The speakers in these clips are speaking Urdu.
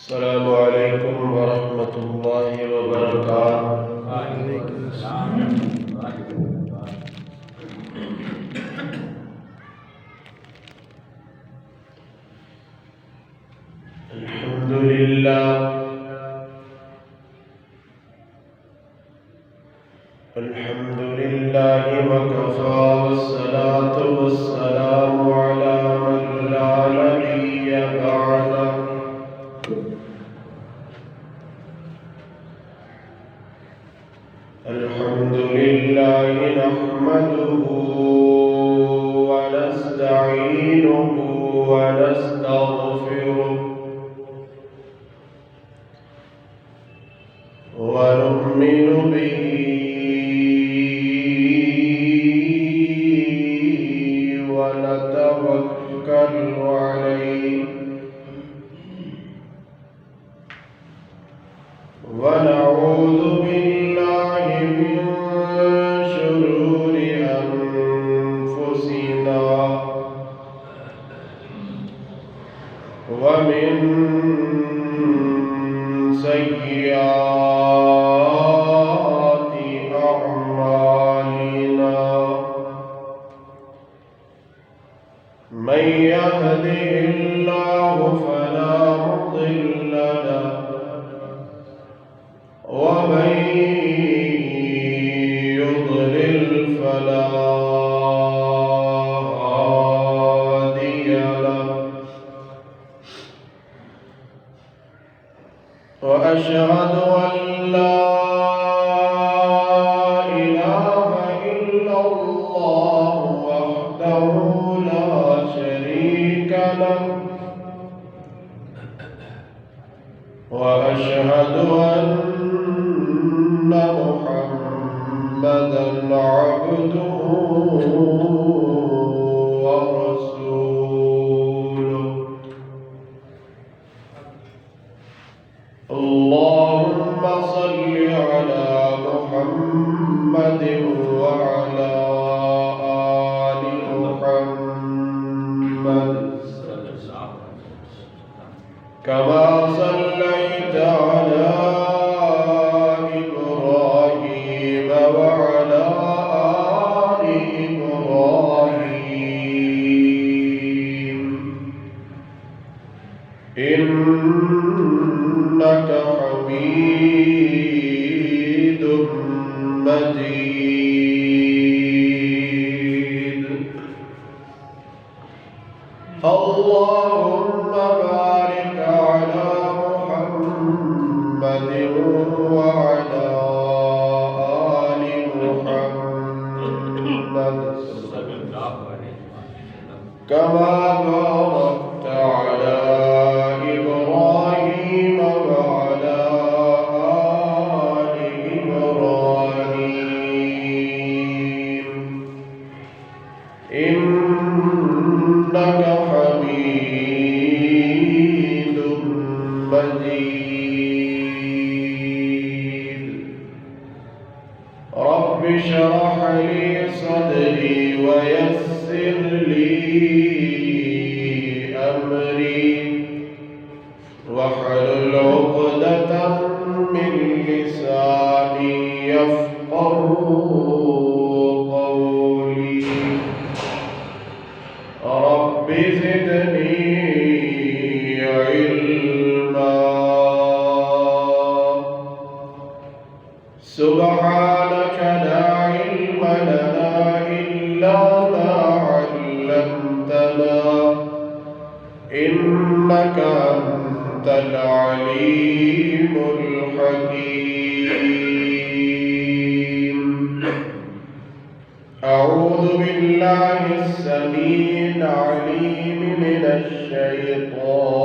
السلام علیکم ورحمۃ اللہ وبرکاتہ۔ الحمد للہ وکفی والصلاة والسلام علی من لا نبی بعدہ۔ الحمد لله نحمده ونستعينه ونستغفره ونؤمن به ونتوكل عليه ونعوذ بالله من شرور أنفسنا ومن سيئات أعمالنا، من يهده الله فلا مضل له ومن يضلل فلا هادي له، وأشهد أن لا إله إلا الله وحده لا شريك له، وأشهد أن محمدًا عبده ورسوله۔ اللهم صل على محمد وعلى آل محمد كما صليت على إبراهيم وعلى آل إبراهيم إنك حميد مجيد۔ اللهم بارك على محمد وعلى آل محمد كما باركت على إبراهيم وعلى آل إبراهيم إنك حميد مجيد۔ رب اشرح لي صدري ويسر لي أمري واحلل عقدة من لساني يفقهوا قولي۔ رب زدني علما، سبحانك لا علم لنا إلا ما علمتنا إنك أنت العليم الحكيم۔ أعوذ بالله السميع العليم من الشيطان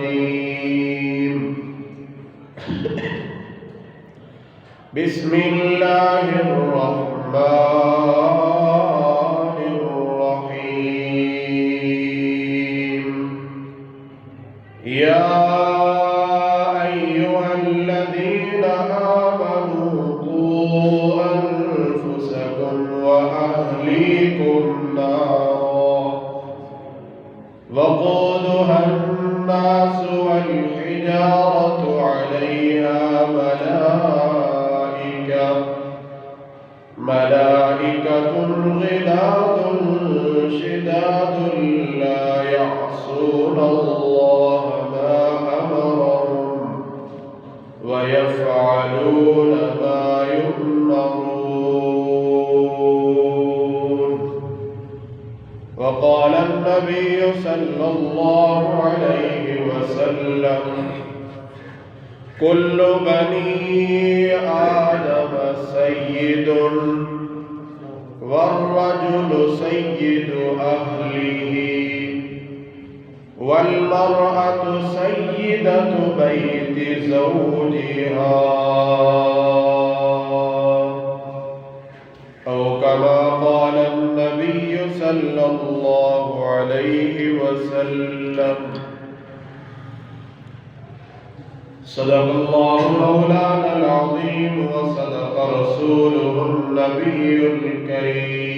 الرجيم، بسم الله الرحمن الرحيم۔ يا أيها الذين آمنوا قوا أنفسكم وأهليكم نارا وقودها الناس ملائكة غلاظ شداد لا يعصون الله ما أمرهم ويفعلون ما يؤمرون. وقال النبي صلى الله عليه وسلم: كل بني آدم سيد والرجل سيد أهله والمرأة سيدة بيت زوجها، أو كما قال النبي صلى الله عليه وسلم. صدق الله مولانا العظيم وصدق رسوله النبي الكريم.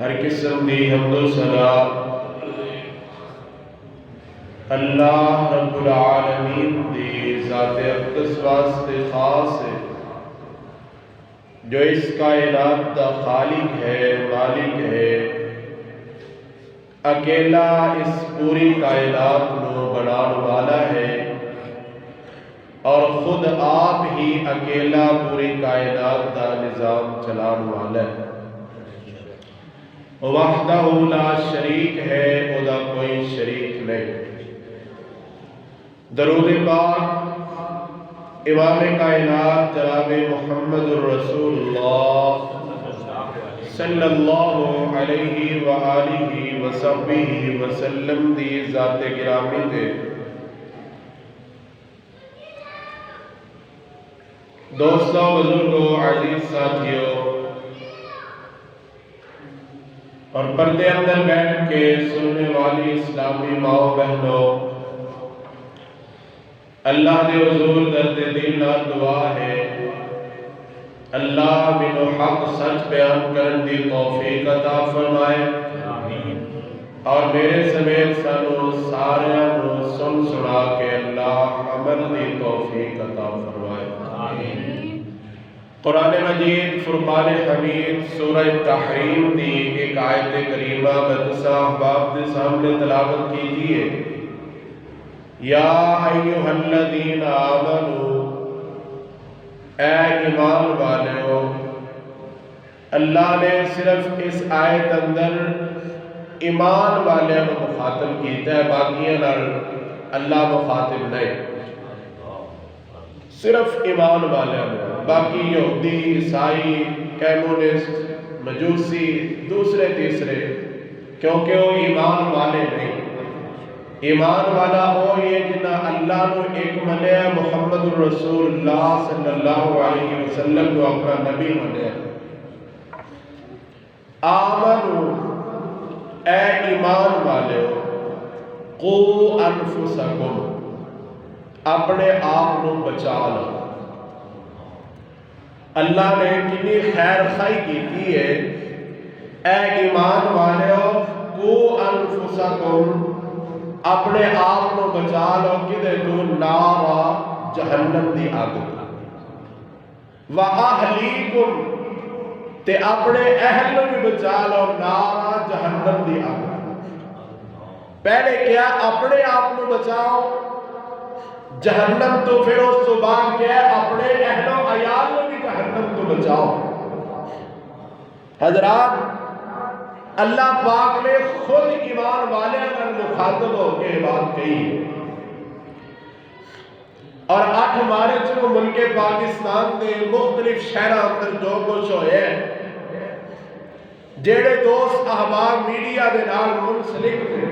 ہر قسم دی حمد و ثنا اللہ رب العالمین دی ذات اقدس واسطے خاص ہے، جو اس کائنات دا خالق ہے، مالک ہے، اکیلا اس پوری کائنات کو بنانے والا ہے، اور خود آپ ہی اکیلا پوری کائنات دا نظام چلانے والا ہے. وحدہ لا شریک ہے، خدا کوئی شریک نہیں. درود پاک امام کائنات جناب محمد الرسول اللہ صلی اللہ علیہ وآلہ وصحبہ وسلم دی ذات گرامی دے. دوستوں، بزرگوں، عزیز ساتھیوں اور پردے اندر بیٹھ کے سننے والی اسلامی ماؤں بہنوں، اللہ دے حضور درد دل نال دعا ہے اللہ بنو حق سچ بیان کرن دی توفیق عطا فرمائے، اور میرے سمیت سانو سارے سن سنا کے اللہ عمل دی توفیق عطا فرمائے. قرآن مجید فرقان حمید سورہ تحریم دی ایک آیت کریمہ بتسا احباب دے سامنے تلاوت کیجئے. یا ایھا الذین آمنوا، اے ایمان والو. اللہ نے صرف اس آیت اندر ایمان والے کو مخاطب کیتا ہے، باقیاں نال اللہ مخاطب نہیں. صرف ایمان والے، باقی یہودی، عیسائی، کمیونسٹ، مجوسی، دوسرے تیسرے، کیونکہ وہ ایمان والے نہیں. ایمان والا وہ یہ جنہ اللہ نو ایک منیا، محمد الرسول اللہ صلی اللہ علیہ وسلم کو اپنا نبی منیا. آمنو، اے ایمان والے، قو انفسکم، اپنے آپ کو بچا لو. اللہ نے کتنی خیر خائی کی ہے. اے ایمان والے، قو انفسکم، اپنے آپ کو بچا لو کدے تو نارا، جہنم دی آگ. وَأَهْلِيكُمْ، تے اپنے اہل بھی بچا لو نارا، جہنم دی آگ. پہلے کیا اپنے آپ کو بچاؤ جہنم تو، پھر اس تو بعد کیا اپنے اہل و عیال کو بھی جہنم تو بچاؤ. حضرات، اللہ پاک نے خود ایمان والے اگر مخاطب ہو کے بات کہی. اور 8 مارچ کو ملک پاکستان کے مختلف شہروں اندر جو کچھ ہوئے، جڑے دوست احباب میڈیا دے نال منسلک نے،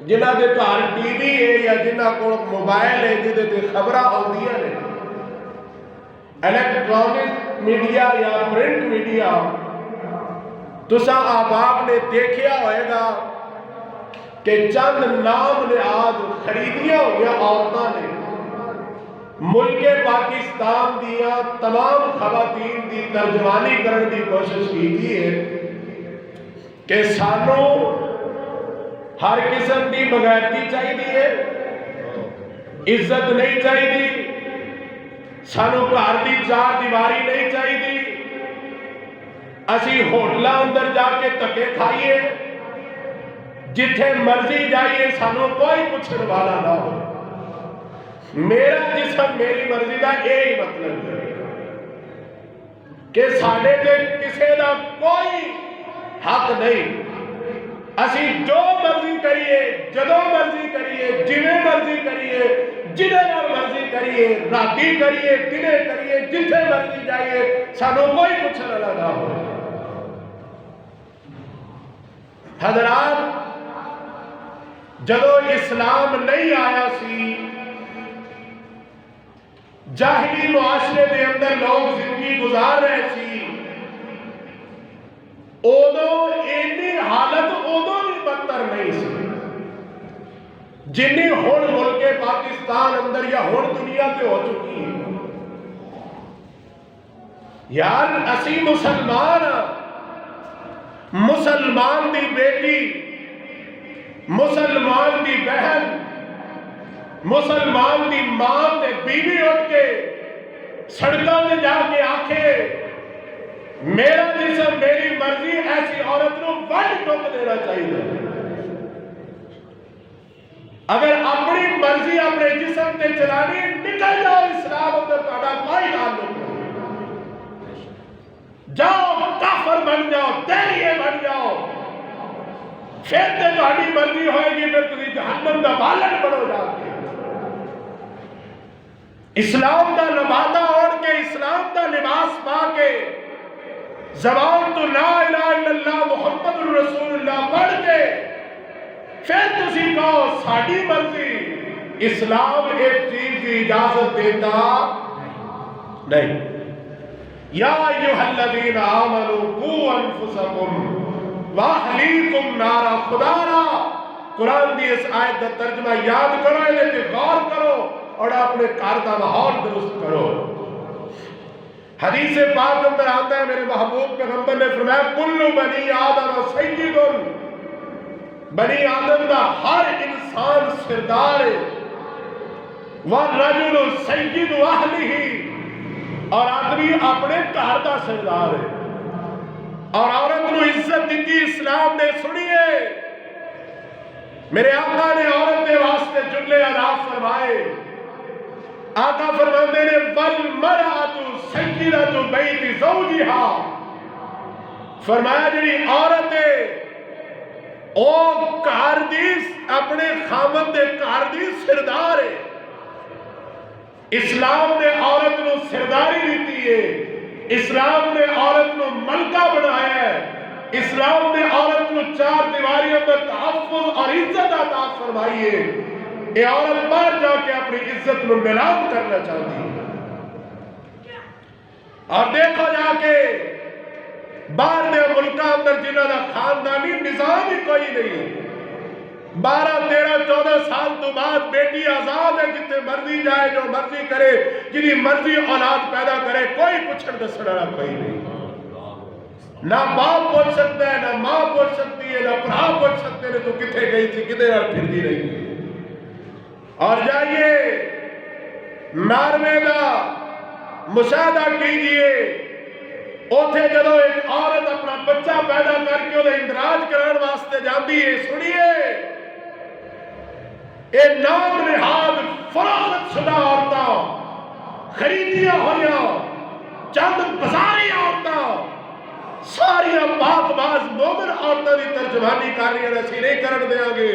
جنہ دے گھر ٹی وی ہے یا جنہ کو موبائل ہے، جدے تے خبراں آندیاں نے، الیکٹرانک میڈیا یا پرنٹ میڈیا، تساں احباب نے دیکھیا ہوئے گا کہ چند نام نہاد خریدیاں ہوئی عورتاں نے ملک پاکستان دیا تمام خواتین دی ترجمانی کرنے کی کوشش کی ہے کہ سانو ہر قسم کی بغیرتی چاہیے، عزت نہیں چاہیے، سانو گھر دی چار دیواری نہیں چاہیے، اسی ہوٹلاں اندر جا کے دھکے کھائیے، جتھے مرضی جائیے، سانو کوئی پوچھنے والا نہ ہو۔ میرا جسم میری مرضی دا یہی مطلب ہے کہ ساڈے تے کسے دا کوئی حق نہیں، اسی جو مرضی کریے، جدوں مرضی کریے، جویں مرضی کریے، جدے نال مرضی کریے، راتی کریے، دنے کریے، جتھے مرضی جائیے، سانو کوئی پوچھنے والا نہ ہو۔ حضرات، جدو اسلام نہیں آیا سی، جاہلی معاشرے دے اندر لوگ زندگی گزار رہے سی، ادو اینی حالت ادو بھی بدتر نہیں سی جنی ہن ملک پاکستان اندر یا ہن دنیا تے ہو چکی ہے۔ یار اسی مسلمان، مسلمان دی بیٹی، مسلمان دی بہن، مسلمان دی ماں تے بیوی اٹھ کے سڑکوں تے جا کے آکھے میرا جسم میری مرضی، ایسی عورت کو ونڈ ٹوک دینا چاہیے۔ اگر اپنی مرضی اپنے جسم تے چلانی، نکل جاؤ اسلام اندر، تہاڈا کوئی تعلق نہیں، جاؤ کافر بن جاؤ، تیریے بن جاؤ، پھر تے تہاڈی مرضی ہوئے گی، پھر تسی جہنم دا بالن بنو جا کے۔ اسلام دا لبادہ اوڑھ کے، اسلام دا لباس پا کے، زبان تو لا الہ الا اللہ محمد الرسول اللہ پڑھ کے، پھر تسی کہو ساڈی مرضی۔ اسلام ایک چیز کی اجازت دیتا نہیں۔ یا ایھا الذین آمنوا قوا انفسکم واہلیکم نارا، خدا را قرآن دی اس آیت کا ترجمہ یاد کرو، انہیں تے غور کرو اور اپنے گھر کا ماحول درست کرو۔ حدیث پاک اندر آتا ہے، میرے محبوب پیغمبر نے فرمایا کل بنی آدم سید، بنی آدم دا ہر انسان سردار ہے، والرجل سید اہلہ، اور آدمی اپنے گھر دا سردار ہے۔ اور عورت نو عزت دیتی اسلام نے، سنیے میرے آقا نے عورت دے واسطے جملے اضاف فرمائے۔ آقا فرماندے نے والمرأۃ سیدۃ بیت زوجہا، فرمایا جڑی عورت ہے او گھر دی، اپنے خاوند دے گھر دی سردار ہے۔ اسلام نے عورت نو سرداری دیتی ہے، اسلام نے عورت نو ملکہ بنایا ہے، اسلام نے عورت کو چار دیواریوں میں تحفظ اور عزت عطا فرمائی ہے۔ یہ عورت باہر جا کے اپنی عزت میں نیلام کرنا چاہتی ہے۔ اور دیکھو جا کے باہر دے ملکہ اندر جنہاں دا خاندانی نظام ہی کوئی نہیں، 12 13 14 سال تو بعد بیٹی آزاد ہے، جتنے مرضی جائے، جو مرضی کرے، جنہی مرضی اولاد پیدا کرے، کوئی پوچھڑ دسڑا کوئی نہیں۔ نہ باپ پوچھ سکتا ہے، نہ ماں پوچھ سکتی ہے، نہ بھرا پوچھ سکتے ہیں تو کتنے گئی تھی، کدھر نال پھرتی رہی ہے۔ اور جائیے ناروے دا مشاہدہ کیجئے، اوتھے جدو ایک عورت اپنا بچہ پیدا کر کے انہیں اندراج کران واسطے جاندی ہے، سنیے اے نام نہاد فروخت شدہ عورتاں، خریدیاں ہویاں چند بازاری عورتاں، ساریاں پاک باز مومن عورتوں کی ترجمانی کر رہی ہیں، اسی نہیں کرن دیاں گے۔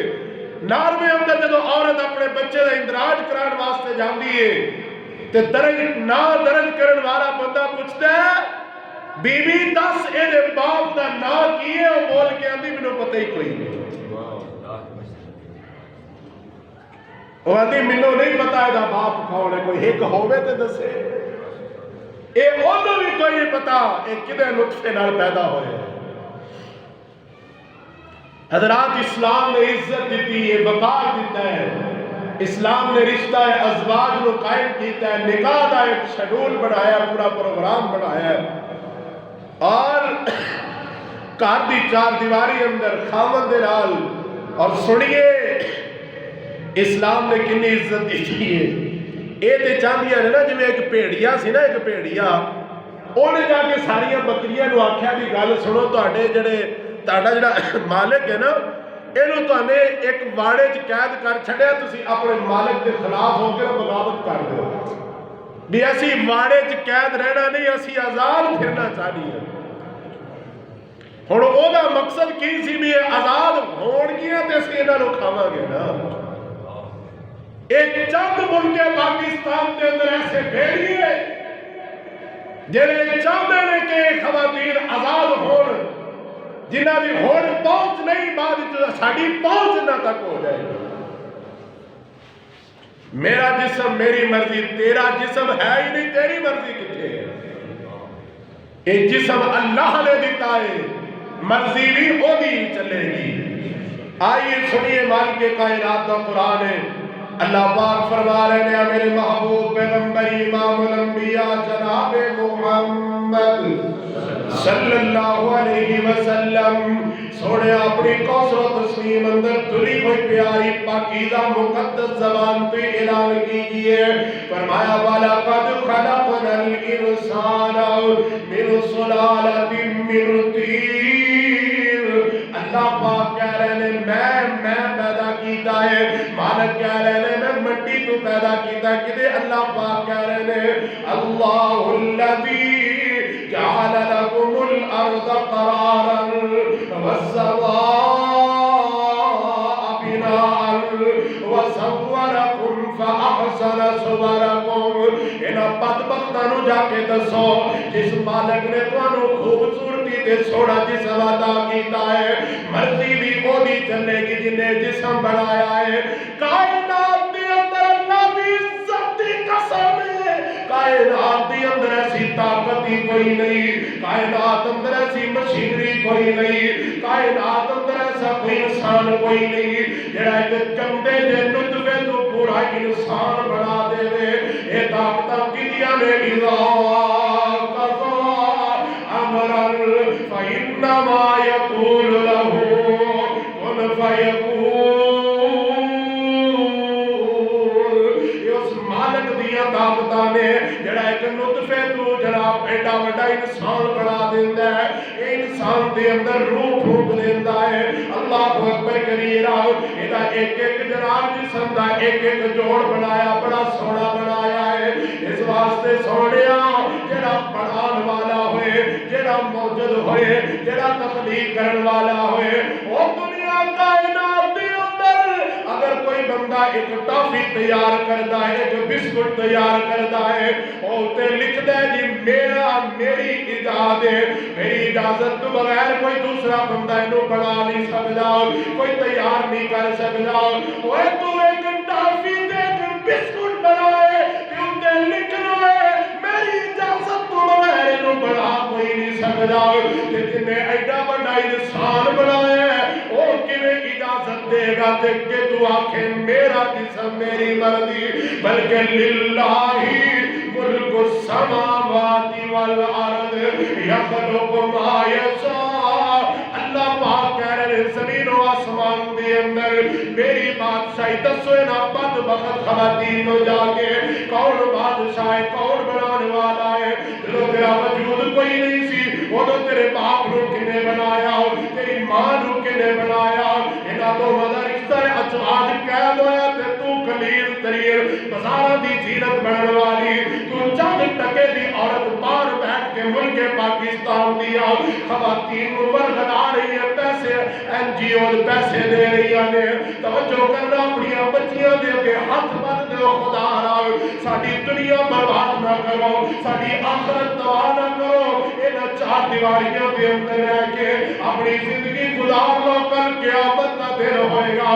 ناروے اندر جدو عورت اپنے بچے کا اندراج کران واسطے جاندی ہے تے درج نہ درج کرن والا بندہ پوچھتا ہے بی بی دس اے دے باپ دا نا کیے، وہ بول کے آندھی مینوں پتہ ہی کوئی نہیں۔ وہ آندھی مینوں نہیں پتا ہے دا باپ کون ہے، کوئی ایک ہووے تے دسے، اے انہوں بھی کوئی نہیں پتا اے کدے نطفے نال پیدا ہوئے۔ حضرات اسلام نے عزت دیتی ہے، وقار دیتا ہے، اسلام نے رشتہ ازواج کو قائم کیتا ہے، نکاح دا ایک شیڈول بنایا، پورا پروگرام بنایا ہے، اور گھر دی چار دیواری اندر خاوند دے نال۔ اور سنیے اسلام نے کتنی عزت دی ہے، یہ تو چاہدیاں نے نا جی ایک بھیڑیا سی نا، ایک بھیڑیا انہیں جا کے ساریا بکریاں نو آخیا بھی گل سنو، تہاڈا جڑا مالک ہے نا یہ تمہیں ایک واڑے چ قید کر چھڑیا، تسی اپنے مالک کے خلاف ہو کے بغاوت کر دو بھی اسی واڑے چ قید رہنا نہیں، اسی آزاد پھرنا چاہیے۔ ہن او دا مقصد کی سی بھی آزاد ہون گیا تے اسی انہاں نوں کھاواں گے نا۔ ایک چند ملک پاکستان کے اندر ایسے بھیڑیے جنہیں چاہتے ہیں کہ خواتین آزاد ہون، جنہاں دی ہون پہنچ نہیں، بعد ساڈی پہنچ نہ تک ہو جائے گی۔ میرا جسم میری مرضی، تیرا جسم ہے ہی نہیں، تیری مرضی کتنے ہے؟ یہ جسم اللہ نے دیتا ہے، مرضی بھی وہ بھی چلے گی۔ آئیے سنیے مالک کائنات کا قرآن ہے۔ اللہ پاک فرما رہے ہیں میرے محبوب پیغمبر امام الانبیاء جناب محمد صلی اللہ علیہ وسلم سونے اپنی کوثر و تسلیم اندر تلی ہوئی پیاری پاکیزہ مقدس زبان پہ اعلان کیجئے، فرمایا وَلَقَدْ خَلَقْنَا الْإِنسَانَ مِنْ صُلَالَةٍ مِّن طِينٍ۔ اللہ پاک کہہ رہے ہیں میں پیدا کیتا ہے، مالک کہہ رہے ہیں میں مٹی تو پیدا کیتا ہے، کدے اللہ پاک کہہ رہے ہیں اللہ الذی جعل لکم الارض قرارا والسماء بناء وصورکم فاحسن صورکم۔ انہاں بدبختاں نوں جا کے دسو جس مالک نے تانوں خوبصورتی تے سونا جسم عطا کیتا ہے، مرضی بھی وہی چلے گی جنہیں جسم بنایا ہے۔ کائنات دے اندر اللہ دی عزت دی قسم ہے، کائنات دے اندر ایسی طاقت ہی کوئی نہیں، کائنات اندر ایسی مشینری کوئی نہیں، کائنات اندر ایسا کوئی انسان کوئی نہیں جڑا ایک گندے دے نطفے تو پورا انسان بنا دے وے۔ اے طاقت کدیاں نے اذا قضا امرا فانما یقول له کن فیکون۔ اس مالک دیا طاقتاں نے جڑا ایک نطفے تو جڑا ایڈا وڈا انسان بنا دیندا ہے، اے انسان دے اندر روح پھونک دیندا ہے۔ اللہ اکبر کبیرہ، ایدا ایک ایک جناب جسم دا ایک ایک جوڑ بنایا، بڑا سونا بنایا ہے۔ اس واسطے سونیا جڑا بنان والا ہوئے، جڑا موجود ہوئے، جڑا تخلیق کرن والا ہوئے، وہ دنیا کائنات دے اندر اگر کوئی بندہ ایک ٹافی تیار کرتا ہے، ایک بسکٹ تیار کرتا ہے، وہ تے لکھتا ہے جی میری اجازت ہے، میری اجازت تو بغیر کوئی دوسرا بندہ انہوں بنا نہیں سکتا، کوئی تیار نہیں کر سکتا۔ وہ تو ایک ٹافی تے ایک بسکٹ بنائے کہ انتے لکھنا ہے میری اجازت تو بغیر انہوں بنا کوئی نہیں سکتا۔ لیکن نے ایڈا بڑا انسان بنایا ہے، وہ کیویں اجازت دے گا تے کہ تو آکھے میرا جسم میری مرضی، بلکہ للہ ملک السماوات والارض یخلق ما یشاء۔ اللہ پاک کہہ رہے ہیں زمین و آسمان دے اندر میری بادشاہی دسو نا بدبخت خواتین نو جا کے کون بادشاہ ہے، کون بنانے والا ہے؟ جو تیرا وجود کوئی نہیں سی، وہ تو تیرے باپ نو کنے بنایا، تیری ماں نو کنے بنایا، انہاں دو مدر رشتہ ہے آج قید ہویا تے تو قلیل ترین بازاراں دی زینت بنن والی، تو چند ٹکے دی عورت باہر بیٹھ کے ملک پاکستان دیا خواتین نو ورگلا رہی ہے، پیسے این جی او پیسے دے رہی ہیں۔ توجہ کرنا اپنی بچیاں دے کے ہاتھ بن دے خدا را، ساڈی دنیا برباد نہ کرو، ساڈی آخرت تباہ نہ کرو۔ انہاں چار دیواریاں دے اندر رہ کے اپنی زندگی گزار لو، کل قیامت کا دن ہوئے گا۔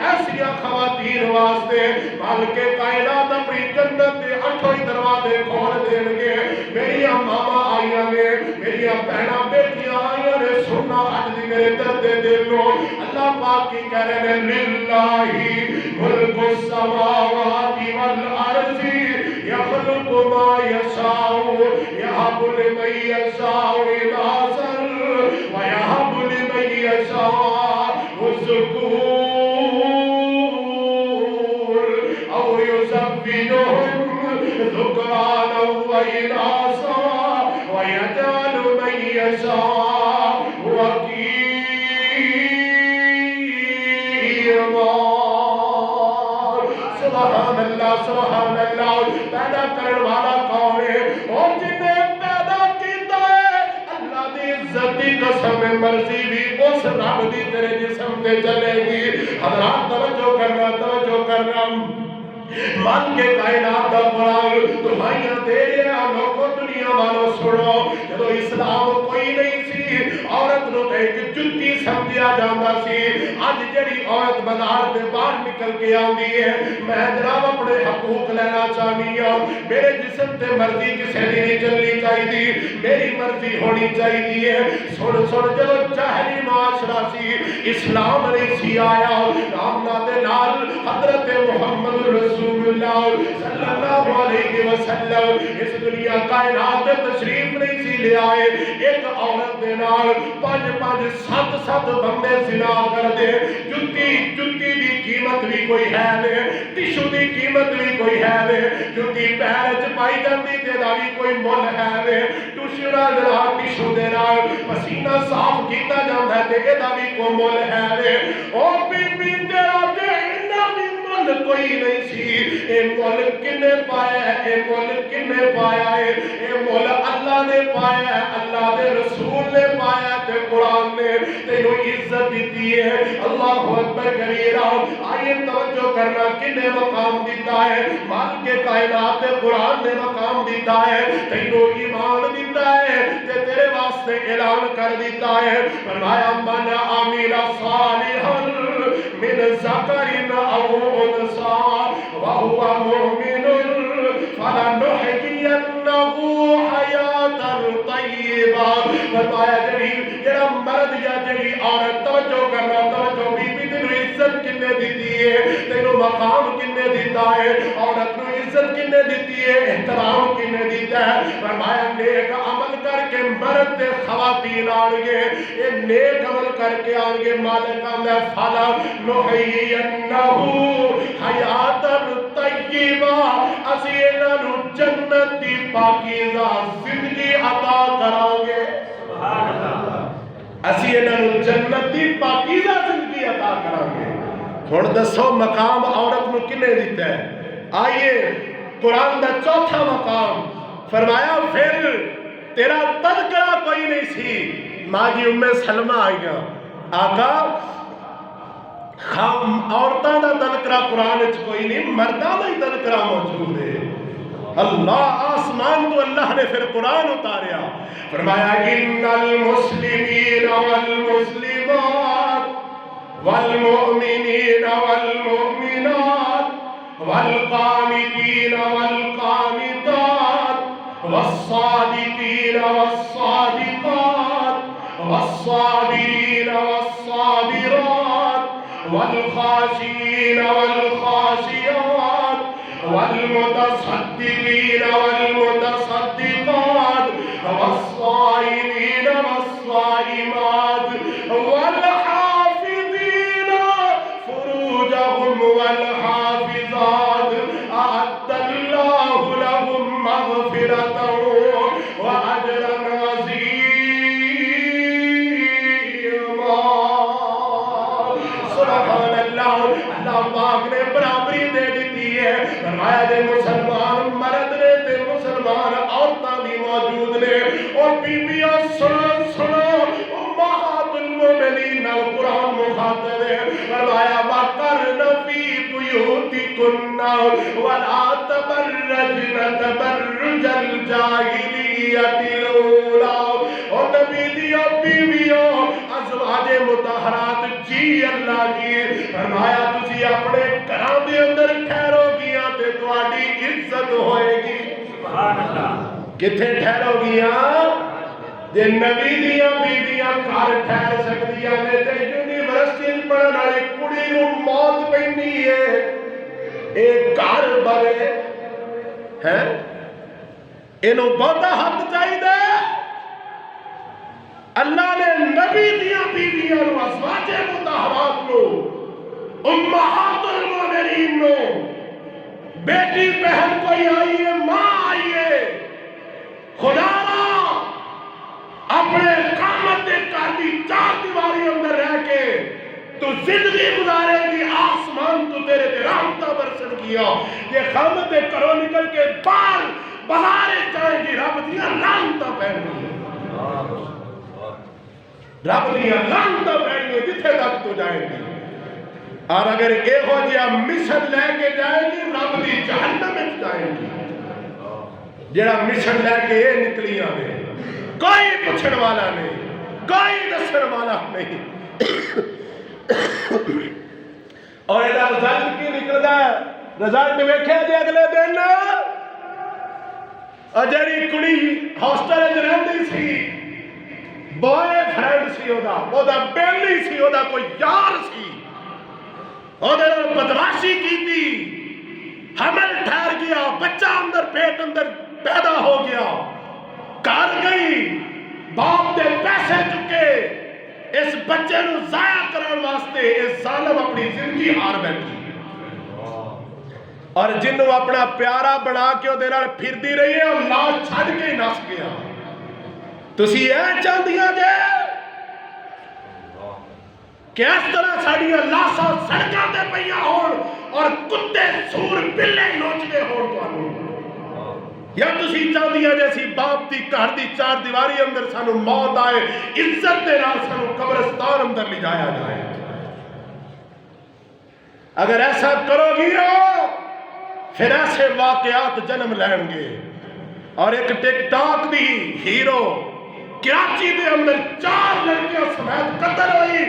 ایسی خواتین واسطے مالک کائنات اپنی جنت دے اٹھوں ہی دروازے کھول دین گے۔ میری ماما آئیاں نے، میری بہناں بیٹیاں آئیاں نے، سننا اج دی میرے درد دل نو۔ اللہ پاک کی کہہ رہے ہیں للہ ملک السماوات والارض یخلق ما یشاء یہب لمن یشاء اناثا ویہب لمن یشاء الذکور او یزوجہم إناثا ويجعل من يشاء عقيما. سبحان اللہ سبحان اللہ. پیدا کرنے والا کون ہے؟ اور جنہیں پیدا کیتا ہے اللہ دی عزت دی قسم مرضی بھی اس رب دی تیرے جسم تے چلے گی. حضرات توجہ کرنا مان کے کائنات دا قرآن دعائیاں دے رہے ہیں لوگوں دنیا والوں سنو. جدو اسلام کوئی نہیں سی عورت نو ایک جتی سمجھیا جاتا سی. اج جڑی عورت بازار دے باہر نکل کے آندی ہے میں جناب اپنے حقوق لینا چاہنی ہوں. میرے جسم تے مرضی کسے دی نہیں چلنی چاہیے میری مرضی ہونی چاہیے. سن جدو جاہلی معاشرہ سی اسلام نہیں سی آیا آمنا دے نال حضرت محمد رسول اللہ صلی اللہ علیہ وسلم اس دنیا کائنات تشریف نہیں سی لے آئے. ایک عورت دے نال 5-7 بندے زنا کر دے. جتی دی قیمت بھی کوئی ہے لے ٹشو دی قیمت بھی کوئی ہے لے. جتی پیر چ پائی جاندی تے دا بھی کوئی مول ہے لے. ٹشو دے نال پسینہ صاف کیتا جاندا ہے تے اے دا بھی کوئی مول ہے لے. او بی بی تیرا تے انہاں بھی کوئی نہیں سی. اے مول کنے پایا ہے اے مول کنے پایا ہے اے مول اللہ نے پایا ہے اللہ دے رسول نے پایا تے قرآن نے تینوں عزت دیتی ہے. اللہ اکبر کبیرہ. آئیے توجہ کرنا کنے مقام دیتا ہے مان کے کائنات تے قرآن نے مقام دیتا ہے تینوں ایمان دیتا ہے تے تیرے واسطے اعلان کر دیتا ہے. فرمایا من عمل صالحا من ذکر او انثى وهو مؤمن فلنحيينه حياة طيبة. فرمایا جڑا مرد یا جڑی عورت توجہ کرنا توجہ بی بی تینوں عزت کنے دیتی ہے تینوں مقام کنے دیتا ہے عورت نو عزت کنے دیتی ہے احترام کنے دیتا ہے. فرمایا نیک عمل کر کے مرد تے خواتین آن گے اے نیک عمل کر کے آن گے مالک آمدہ فَلَنُحْيِيَنَّهُ حَيَاتً طَيِّبًا. اسی انہاں نو جنت دی پاکیزہ زندگی عطا کران گے. سبحان اللہ. اسی انہاں نو جنت دی پاکیزہ زندگی عطا کران گے. ہن دسو مقام عورت نو کنے دیتا ہے؟ آئیے قرآن دا چوتھا مقام فرمایا پھر تیرا تذکرہ کوئی نہیں سی. ماں جی ام سلمہ آئی گا آقا عورتاں دا تذکرہ قرآن وچ کوئی نہیں مرداں دا ہی تذکرہ موجود ہے. اللہ آسمان تو اللہ نے پھر قرآن اتاریا. فرمایا ان المسلمین والمسلمات والمؤمنین والمؤمنات والقانتین والقانتات والصادقین والصادقات والصابرین والصابرات والخاشعين والخاشعات والمتصدقين والمتصدقات والصائمين والصائمات والحافظين فروجهم والحافظات أعد الله لهم مغفرة وأجرا اللہ پاک نے برابری دے دیتی ہے. فرمایا دے مسلمان مرد نے تے مسلمان عورتاں بھی موجود نے. اور بیبیاں سنو امہات المومنین القرآن مخاطب ہے. فرمایا وَقَرْنَ فِي بُيُوتِكُنَّ وَلَا تَبَرَّجْنَ تَبَرُّجَ الْجَاهِلِيَّةِ الْأُولَىٰ. اور نبی دیاں بیویوں ازواج مطہرات جی اللہ جی فرمایا تسی اپنے گھراں دے اندر ٹھہرو گیاں تے تہاڈی عزت ہوئے گی. سبحان اللہ. کتھے ٹھہرو گیاں؟ جے نبی دیاں بیویاں گھر ٹھہر سکدیاں نے تے یونیورسٹی پڑھن والی کڑی نوں موت پیندی ہے اے گھر بنے ہیں اینوں بہتا حق چاہیے. اللہ نے نبی دیاں بیویاں نو ازواج مطہرات نو امہات المومنین نو بیٹی بہن کوئی آئیے ماں آئیے زندگی گزارے گی آسمان تو تیرے تے رحمتہ برسن کیا یہ خامت کرو نکل کے بار بازارے جائیں گی رب دیا لانتہ پہن گی رب دیا لانتہ پہن گی جتھے تک تو جائیں گی اور اگر ایک ہو جیا مشن لے کے جائیں گی رب دی جہنم میں جائیں گی جڑا مشن لے کے یہ نکلی آنے کوئی پوچھن والا نہیں کوئی دسن والا نہیں اور ایدہ رزلٹ کی نکلتا ہے رزلٹ ویکھے جی اگلے دن جڑی کڑی ہاسٹل وچ رہندی سی بوائے فرینڈ سی او دا بیلی سی او دا کوئی یار سی او دے بدماشی کیتی حمل ٹھہر گیا بچہ اندر پیٹ اندر پیدا ہو گیا کر گئی باپ دے پیسے چکے اس بچے نو ضائع کرن واسطے اس ظالم اپنی زندگی ہار بیٹھی اور جنوں اپنا پیارا بنا کے دے نال پھردی رہی ہے اور لاش چھڈ کے نس گیا تسی اے چاہندیاں جے کہ اس طرح ساڈیاں لاشاں سڑکاں تے پئیاں ہون اور کتے سور بلے نوچدے ہون تانوں یا تسی چاہندیاں جیسی باپ دی گھر دی چار دیواری اندر سانو موت آئے عزت دے نال سانو قبرستان اندر لے جایا جائے اگر ایسا کرو گی پھر ایسے واقعات جنم لیں گے اور ایک ٹک ٹاک دی ہیرو کراچی دے اندر 4 لڑکیاں سمیت قتل ہوئی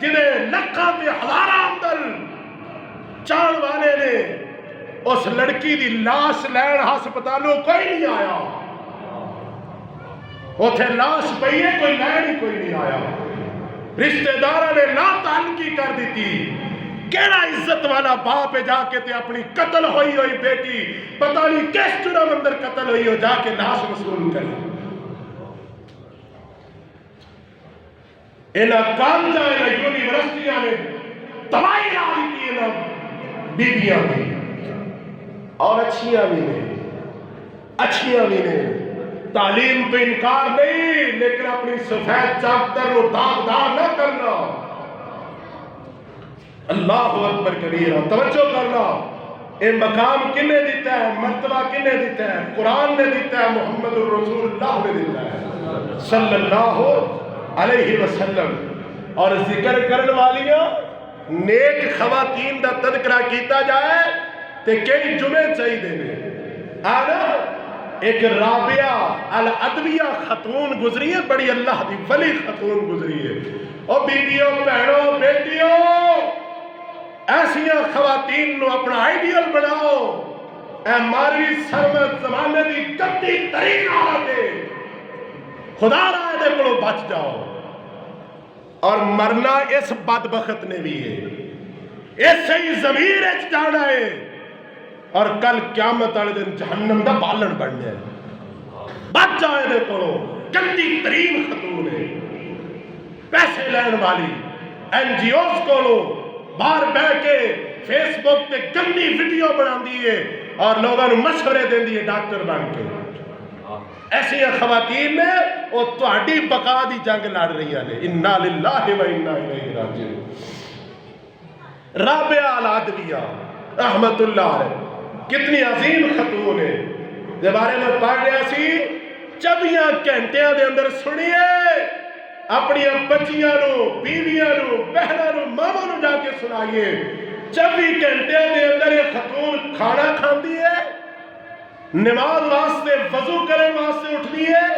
جنہیں لکھاں تے ہزاراں اندر چان والے نے اس لڑکی دی لاش لین ہسپتالوں کوئی نہیں آیا اتھے لاش پئی ہے کوئی لین ہی کوئی نہیں آیا رشتہ داراں نے لا تعلقی کر دیتی کیڑا عزت والا باپ ہے جا کے تے اپنی قتل ہوئی بیٹی پتہ نہیں کس جرم اندر قتل ہوئی ہو جا کے لاش وصول کرے انہاں کالجاں انہاں یونیورسٹیاں نے تباہی لا دیتی انہاں بیبیاں بھی اور اچھیاں بھی نہیں تعلیم تو انکار نہیں لیکن اپنی سفید چادر کو داغدار نہ کرنا اللہ اکبر کبیرہ توجہ کرنا یہ مقام کنے دیتا ہے مرتبہ کنے دیتا ہے قرآن نے دیتا ہے محمد الرسول اللہ نے دیتا ہے صلی اللہ علیہ وسلم اور ذکر کرن والیاں نیک خواتین دا تذکرہ کیتا جائے تے کئی جمعے چاہی دینے آنا ایک رابعہ العدویہ خاتون گزری ہے بڑی اللہ دی ولی خاتون گزری ہے اور بیویوں بہنوں بیٹیوں ایسیاں خواتین نو اپنا آئیڈیل بناؤ اے ماروی سرمت زمانے دی گندی ترین حالت ہے خدا رائے دے کلو بچ جاؤ اور مرنا اس بدبخت نے بھی ہے اس سے ہی ضمیر اچ جانا ہے اور کل قیامت والے دن جہنم دا بالن بننا ہے بچ جائے دے کلو گندی ترین خاتون ہے پیسے لین والی این جی اوز کولو باہر بیٹھ کے فیس بک تے گندی ویڈیو بنا دیئے اور لوگوں نے مشورے دیں دیئے ڈاکٹر بن کے ایسی خواتین نے وہ تہاڈی بقا دی جنگ لڑ رہی ہیں انا للہ و انا الیہ راجعون رابعہ العدویہ رحمت اللہ علیہ کتنی عظیم خاتون ہے دے بارے میں پڑھ رہا سی 24 گھنٹیاں دے اندر سنیے اپنی بچیاں نو بیویاں نو بہناں نو ماما نو جا کے سنائیے 24 گھنٹے دے اندر یہ خاتون کھانا کھاندی ہے نماز واسطے وضو کرن واسطے اٹھدی ہے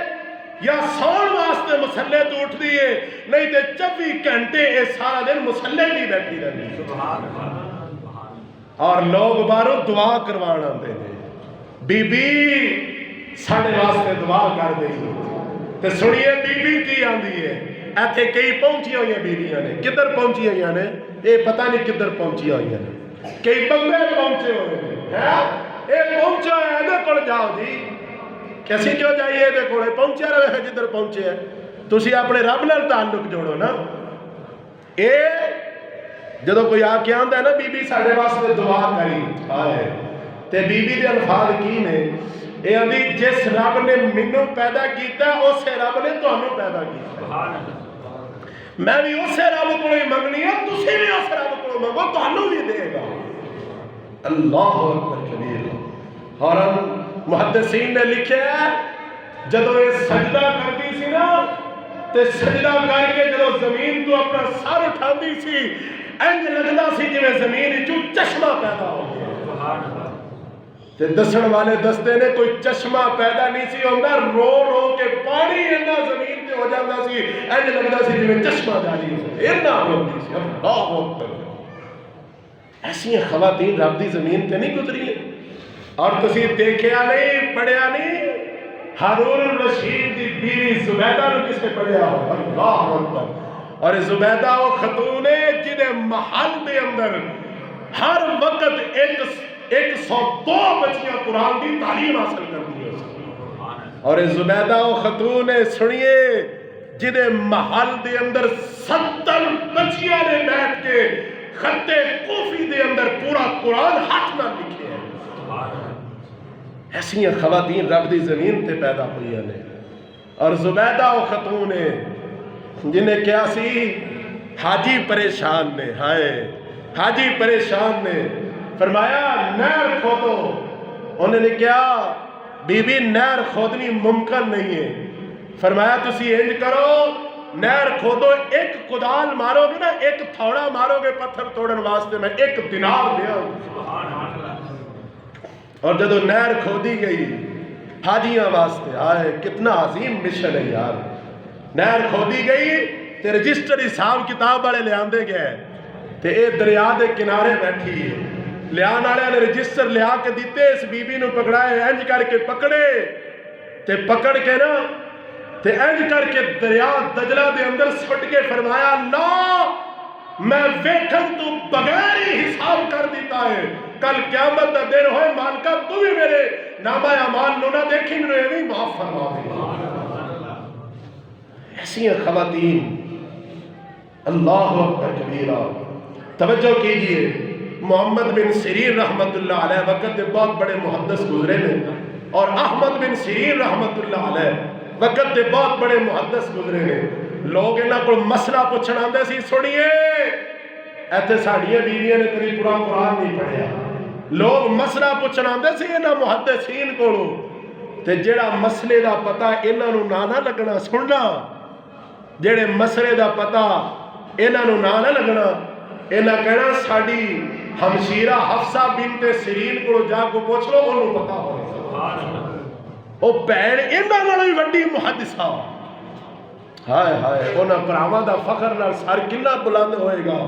یا سون واسطے مسلے تو اٹھدی ہے نہیں تے 24 گھنٹے یہ سارا دن مسلے کی بیٹھی رہتی سبحان اللہ اور لوگ باروں دعا کروانا آندے ہیں بی بی ساڑھے واسطے دعا کر دیں تو سنیے بی بی کی آندی ہے ایتھے کئی پہنچی ہوئی ہیں بیویاں نے کدھر پہنچی ہوئی ہیں یہ پتہ نہیں کدھر پہنچی ہوئی ہیں کئی بندے پہنچے ہوئے ہیں یہ پہنچا ہے دے کول جاؤ جی کیسی کیوں جائیے دے کول پہنچے رہے ہیں جدھر پہنچے ہیں تسی اپنے رب نال تعلق جوڑو نا اے جدو کوئی آ کے آندا ہے نا بی بی ساڑھے واسطے دعا کری آئے تے بی بی دے الفاظ کی نے اے آندی جس رب نے منو پیدا کیتا اسے رب نے تانوں پیدا کیتا میں بھی اسے رب کو ہی منگنی ہے، تسی بھی اس رب کو منگو تانوں بھی دے گا۔ اللہ اکبر کبیر۔ اور محدثین نے لکھے ہے جدو یہ سجدہ کرتی سی نا تے سجدہ کر کے جدو زمین تو اپنا سر اٹھاندی سی انج لگدا سی جویں زمین وچوں چشمہ پیدا ہو گیا۔ تے دسن والے دستے نے کوئی چشمہ پیدا نہیں سی ہوندا، رو رو کے پانی اینا زمین تے ہو جاندا سی انج لگدا سی جویں چشمہ جاری ہو اینا ہوندی سی۔ اللہ اکبر۔ ایسی خواتین رب دی زمین تے نہیں گزری ہیں۔ اور تسی دیکھیا نہیں پڑھیا نہیں ہارون الرشید دی بیوی زبیدہ نے کس نے پڑھیا ہو؟ اللہ اکبر۔ اور زبیدہ وہ خاتون ہے جنہیں محل دے اندر ہر وقت 102 بچیاں قرآن کی تعلیم حاصل کر دی ہے۔ اور زبیدہ وہ خاتون ہے سنیے جنہیں محل دے اندر 70 بچیاں نے بیٹھ کے خطے کوفی دے اندر پورا قرآن ہاتھ نہ لکھے ہیں۔ ایسی خواتین رب دی زمین تے پیدا ہوئی ہیں۔ اور زبیدہ وہ خاتون ہے جنہیں کیا سی حاجی پریشان نے، ہائے حاجی پریشان نے فرمایا نہر کھودو، انہوں نے کیا بی بی نہر کھودنی ممکن نہیں ہے، فرمایا تسی انج کرو نہر کھودو ایک کدال مارو گے نا ایک تھوڑا مارو گے پتھر توڑن واسطے میں 1 دینار دیا ہوں۔ اور جدو نہر کھودی گئی حاجیاں واسطے آئے کتنا عظیم مشن ہے یار، نہر کھودی گئی تے رجسٹر حساب کتاب والے لے آندے گئے تے اے دریا دے کنارے بیٹھی ہے، لیان والے نے رجسٹر لیا کے دیتے اس بی بی نو پکڑائے انج کر کے پکڑے تے پکڑ کے نا تے انج کر کے دریا دجلہ دے اندر سٹ کے فرمایا اللہ میں ویکھن تو بغیر ہی حساب کر دیتا ہے، کل قیامت دا دن ہوئے مالکہ تو بھی میرے نامہ اعمال نو نہ دیکھی میں نے معاف فرما دے۔ ایسی ہیں خواتین، اللہ اکبر کبیرہ۔ توجہ کیجئے محمد بن سیرین رحمت اللہ علیہ وقت دے بہت بڑے محدث گزرے نے، اور احمد بن سیرین رحمت اللہ علیہ وقت دے بہت بڑے محدث گزرے نے۔ لوگ انہاں کو مسئلہ پوچھنا آندے سی سنیے ایتھے ساڑیاں بیویاں نے کبھی پورا قرآن نہیں پڑھیا، لوگ مسئلہ پوچھنا آندے سی انہاں محدثین کو تے جیڑا مسئلے دا پتہ انہاں نو نہ لگنا سننا، جیڑے مسئلے دا پتہ انہاں نو نہ لگنا انہاں کہنا ساڑی ہمشیرہ حفصہ بنت سیرین کو جا کو پوچھ لو انہوں پتہ ہوئے او بین انہاں نال بھی وڈی محدثہ، ہائے ہائے انہاں پراواں دا فخر نال سر کنا بلند ہوئے گا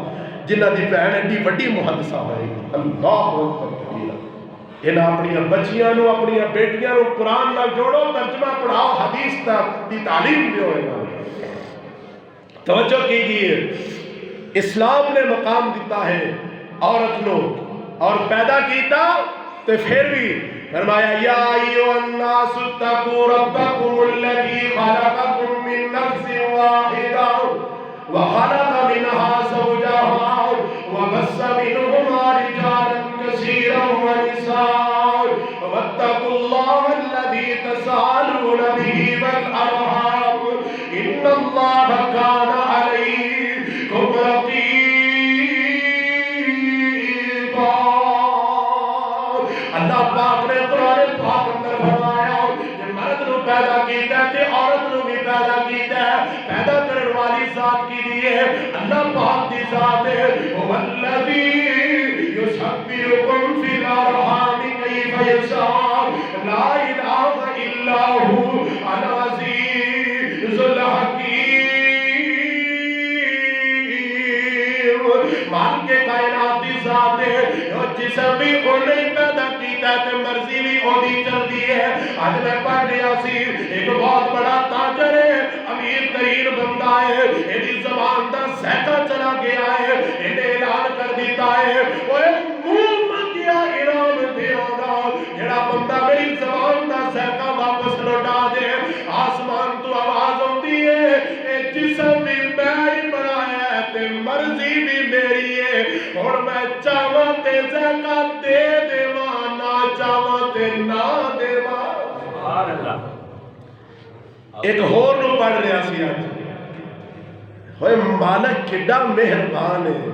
جنہ دی بہن ایڈی وڈی محدثہ ہوئے گی۔ اللہ اکبر۔ انہاں اپنی بچیاں نو اپنی بیٹیاں نو قرآن نال جوڑو، ترجمہ پڑھاؤ، حدیث دی تعلیم دیو انہاں۔ توجہ کیجئے اسلام نے مقام دیتا ہے عورت نو اور پیدا کیتا تے پھر بھی فرمایا یا ایھا الناس اتقوا ربکم الذی خلقکم من نفس واحدہ وخلق منها زوجها وبث منهما رجالا كثيرا ونساء واتقوا الله الذي تساءلون به والارحام ان الله كان عليكم رقيبا۔ اللہ پاک نے قرآن پاک اندر فرمایا کہ مرد نو پیدا کیتا ہے تے عورت نو بھی پیدا کیتا ہے، پیدا کرنے والی ذات کی لیے اللہ پاک دی ذات ہے، والذی یصورکم فی الارحام کیف یشاء لا الہ الا هو العزیز الحکیم۔ مان کے کائنات دی ذات ہے جسم بھی انہیں پیدا کیتا ہے تے مرضی بھی اودی چلتی ہے۔ آج میں پڑھ رہا سی ایک بہت بڑا تاجر ہے، امیر ترین بندہ ہے، ایدی زبان دا سہتا چلا گیا ہے، انہیں اعلان کر دیتا ہے اوے منہ منگیا انعام دیاں گا جڑا بندہ میری زبان دا سہتا واپس لوٹا دے۔ آسمان تو آواز ہوتی ہے اے جسم بھی میں ہی بنایا ہے تے مرضی بھی میری ہے، اور میں چاہواں تے زکات دے دیواں نہ چاہواں تے نہ دیواں۔ سبحان اللہ۔ ایک ہور نو پڑھ رہا سی آج ہوئے مالک کڈا مہربان ہے،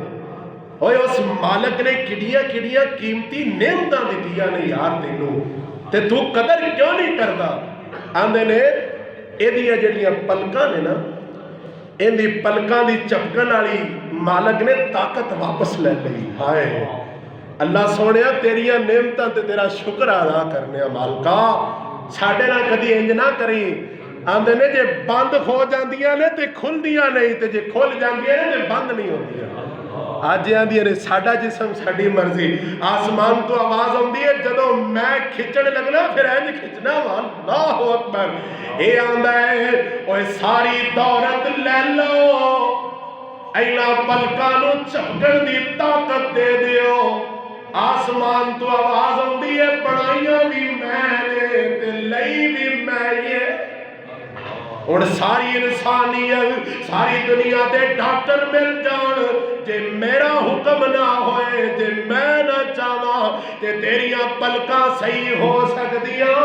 ہوئے اس مالک نے کڈیاں کڈیاں قیمتی نعمتاں دتیاں نے یار تینوں، تے تو قدر کیوں نہیں کردا؟ آندے نے ایدیاں جڑیاں پلکاں نے نا، ان دی پلکاں دی چپکن والی مالک نے طاقت واپس لے لئی۔ ہائے اللہ سونیا تیریاں نعمتاں تے تیرا شکر ادا کرنے مالکا، ساڈے نال کدی انج نہ کری۔ آندے نے جے بند ہو جاندیاں نے تے کھل دیاں نہیں، تے جے کھل جاندیاں نے تے بند نہیں ہوندیاں۔ آج آندیاں نے ساڈا جسم ساڈی مرضی، آسمان تو آواز آندی ہے جدوں میں کھچن لگنا پھر انج کھچنا وا، اللہ اکبر۔ اے آندا ہے اوے ساری دولت لے لو، اینا پلکاں نو چپکن دی طاقت دے دیو۔ آسمان تو آواز آندی ہے بنائیاں بھی میں نے تے لئی بھی میں یہ۔ اور ساری انسانیت ساری دنیا دے ڈاکٹر مل جان، جے میرا حکم نہ ہوئے، جے میں نہ چاہواں تے تیریاں پلکاں صحیح ہو سکدیاں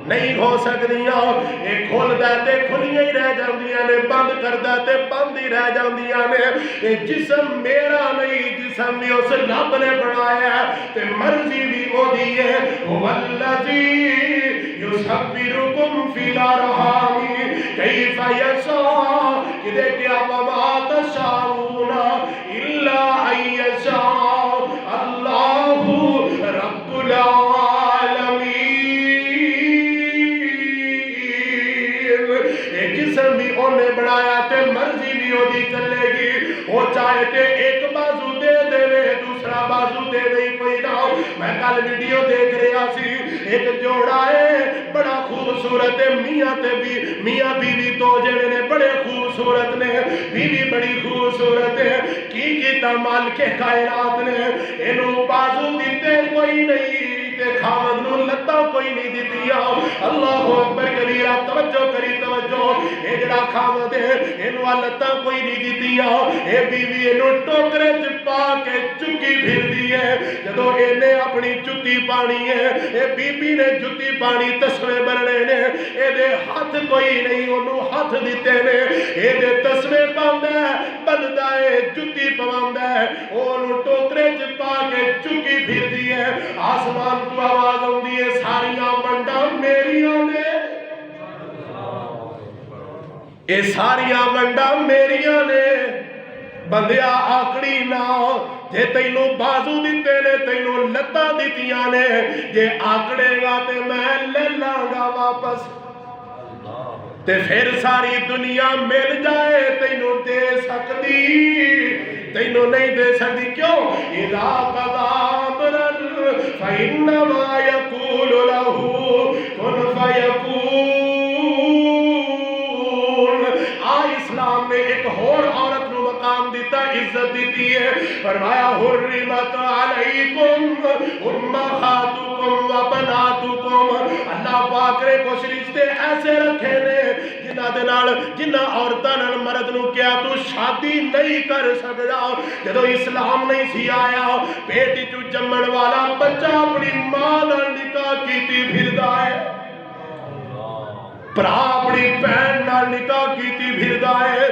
نہیں ہو سکدیاں۔ اے کھل دے تے کھلیاں ہی رہ جاندیاں نے، بند کر دے تے بند ہی رہ جاندیاں نے۔ اے جسم میرا نہیں، جسم بھی اس رب نے بنایا ہے تے مرضی بھی وہ دی ہے۔ والذی یصورکم فی الارحام کیف یشاء، کدے کیا وما تشاءون الا ان یشاء اللہ رب العالمین۔ ایک جسم بھی انہیں بنایا تے مرضی بھی ہوتی چلے گی، وہ چاہے تے ایک بازو دے دے دوسرا بازو دے دے کوئی نہ۔ میں کل ویڈیو دیکھ رہا سی، ایک جوڑا ہے بڑا خوبصورت ہے، میاں بیوی تو جڑے نے بڑے خوبصورت نے، بیوی بڑی خوبصورت ہے، کیتا مالک کائنات نے انہوں بازو دیتے کوئی نہیں تے خاوند نو لتاں کوئی نہیں دیتیا۔ اللہ اکبر کبیرہ، توجہ کری توجہ، اے جڑا خاوند ہے انہوں لتاں کوئی نہیں دیتیا، اے بیوی انہوں ٹوکرے چپا کے چکی پھر دی ہے۔ جدو انہیں اپنی جتی پانی ہے، اے بی بی نے جتی پانی تسمے بننے نے، اے دے ہاتھ کوئی نہیں انہوں ہاتھ دیتے نے، اے دے تسمے پاندہ ہے بندہ ہے جتی پواندہ ہے، انہوں ٹوکرے چپا کے چکی پھر دی ہے۔ آسمان تو آواز ہوندی ہے ساریاں ونڈا میریاں نے، اے ساریاں ونڈا میریاں نے، بندیا آکڑی نہ، جے تینوں بازو دیتے نے تینوں لتاں دیتیاں نے، جے آکڑے گا تے میں لے لاں گا واپس، تے پھر ساری دنیا مل جائے تینوں دے سکتی، تینوں نہیں دے سکتی۔ کیوں؟ اذا قضا امرا فانما یقول له کن فیکون۔ اسلام نے ایک اور عورت نو مقام دیتا، عزت دیتی ہے، فرمایا حرمت علیکم امہاتکم و بناتکم۔ اللہ پاک نے کچھ رشتے ایسے رکھے نے جنہ عورتاں نال مرد نو کیا تو شادی نہیں کر سکدا۔ جدو اسلام نہیں سی آیا، بیٹی تو جمن والا بچہ اپنی ماں نال نکاح کیتی پھردا ہے، پرا اپنی بہن نال نکاح کیتی پھردا ہے۔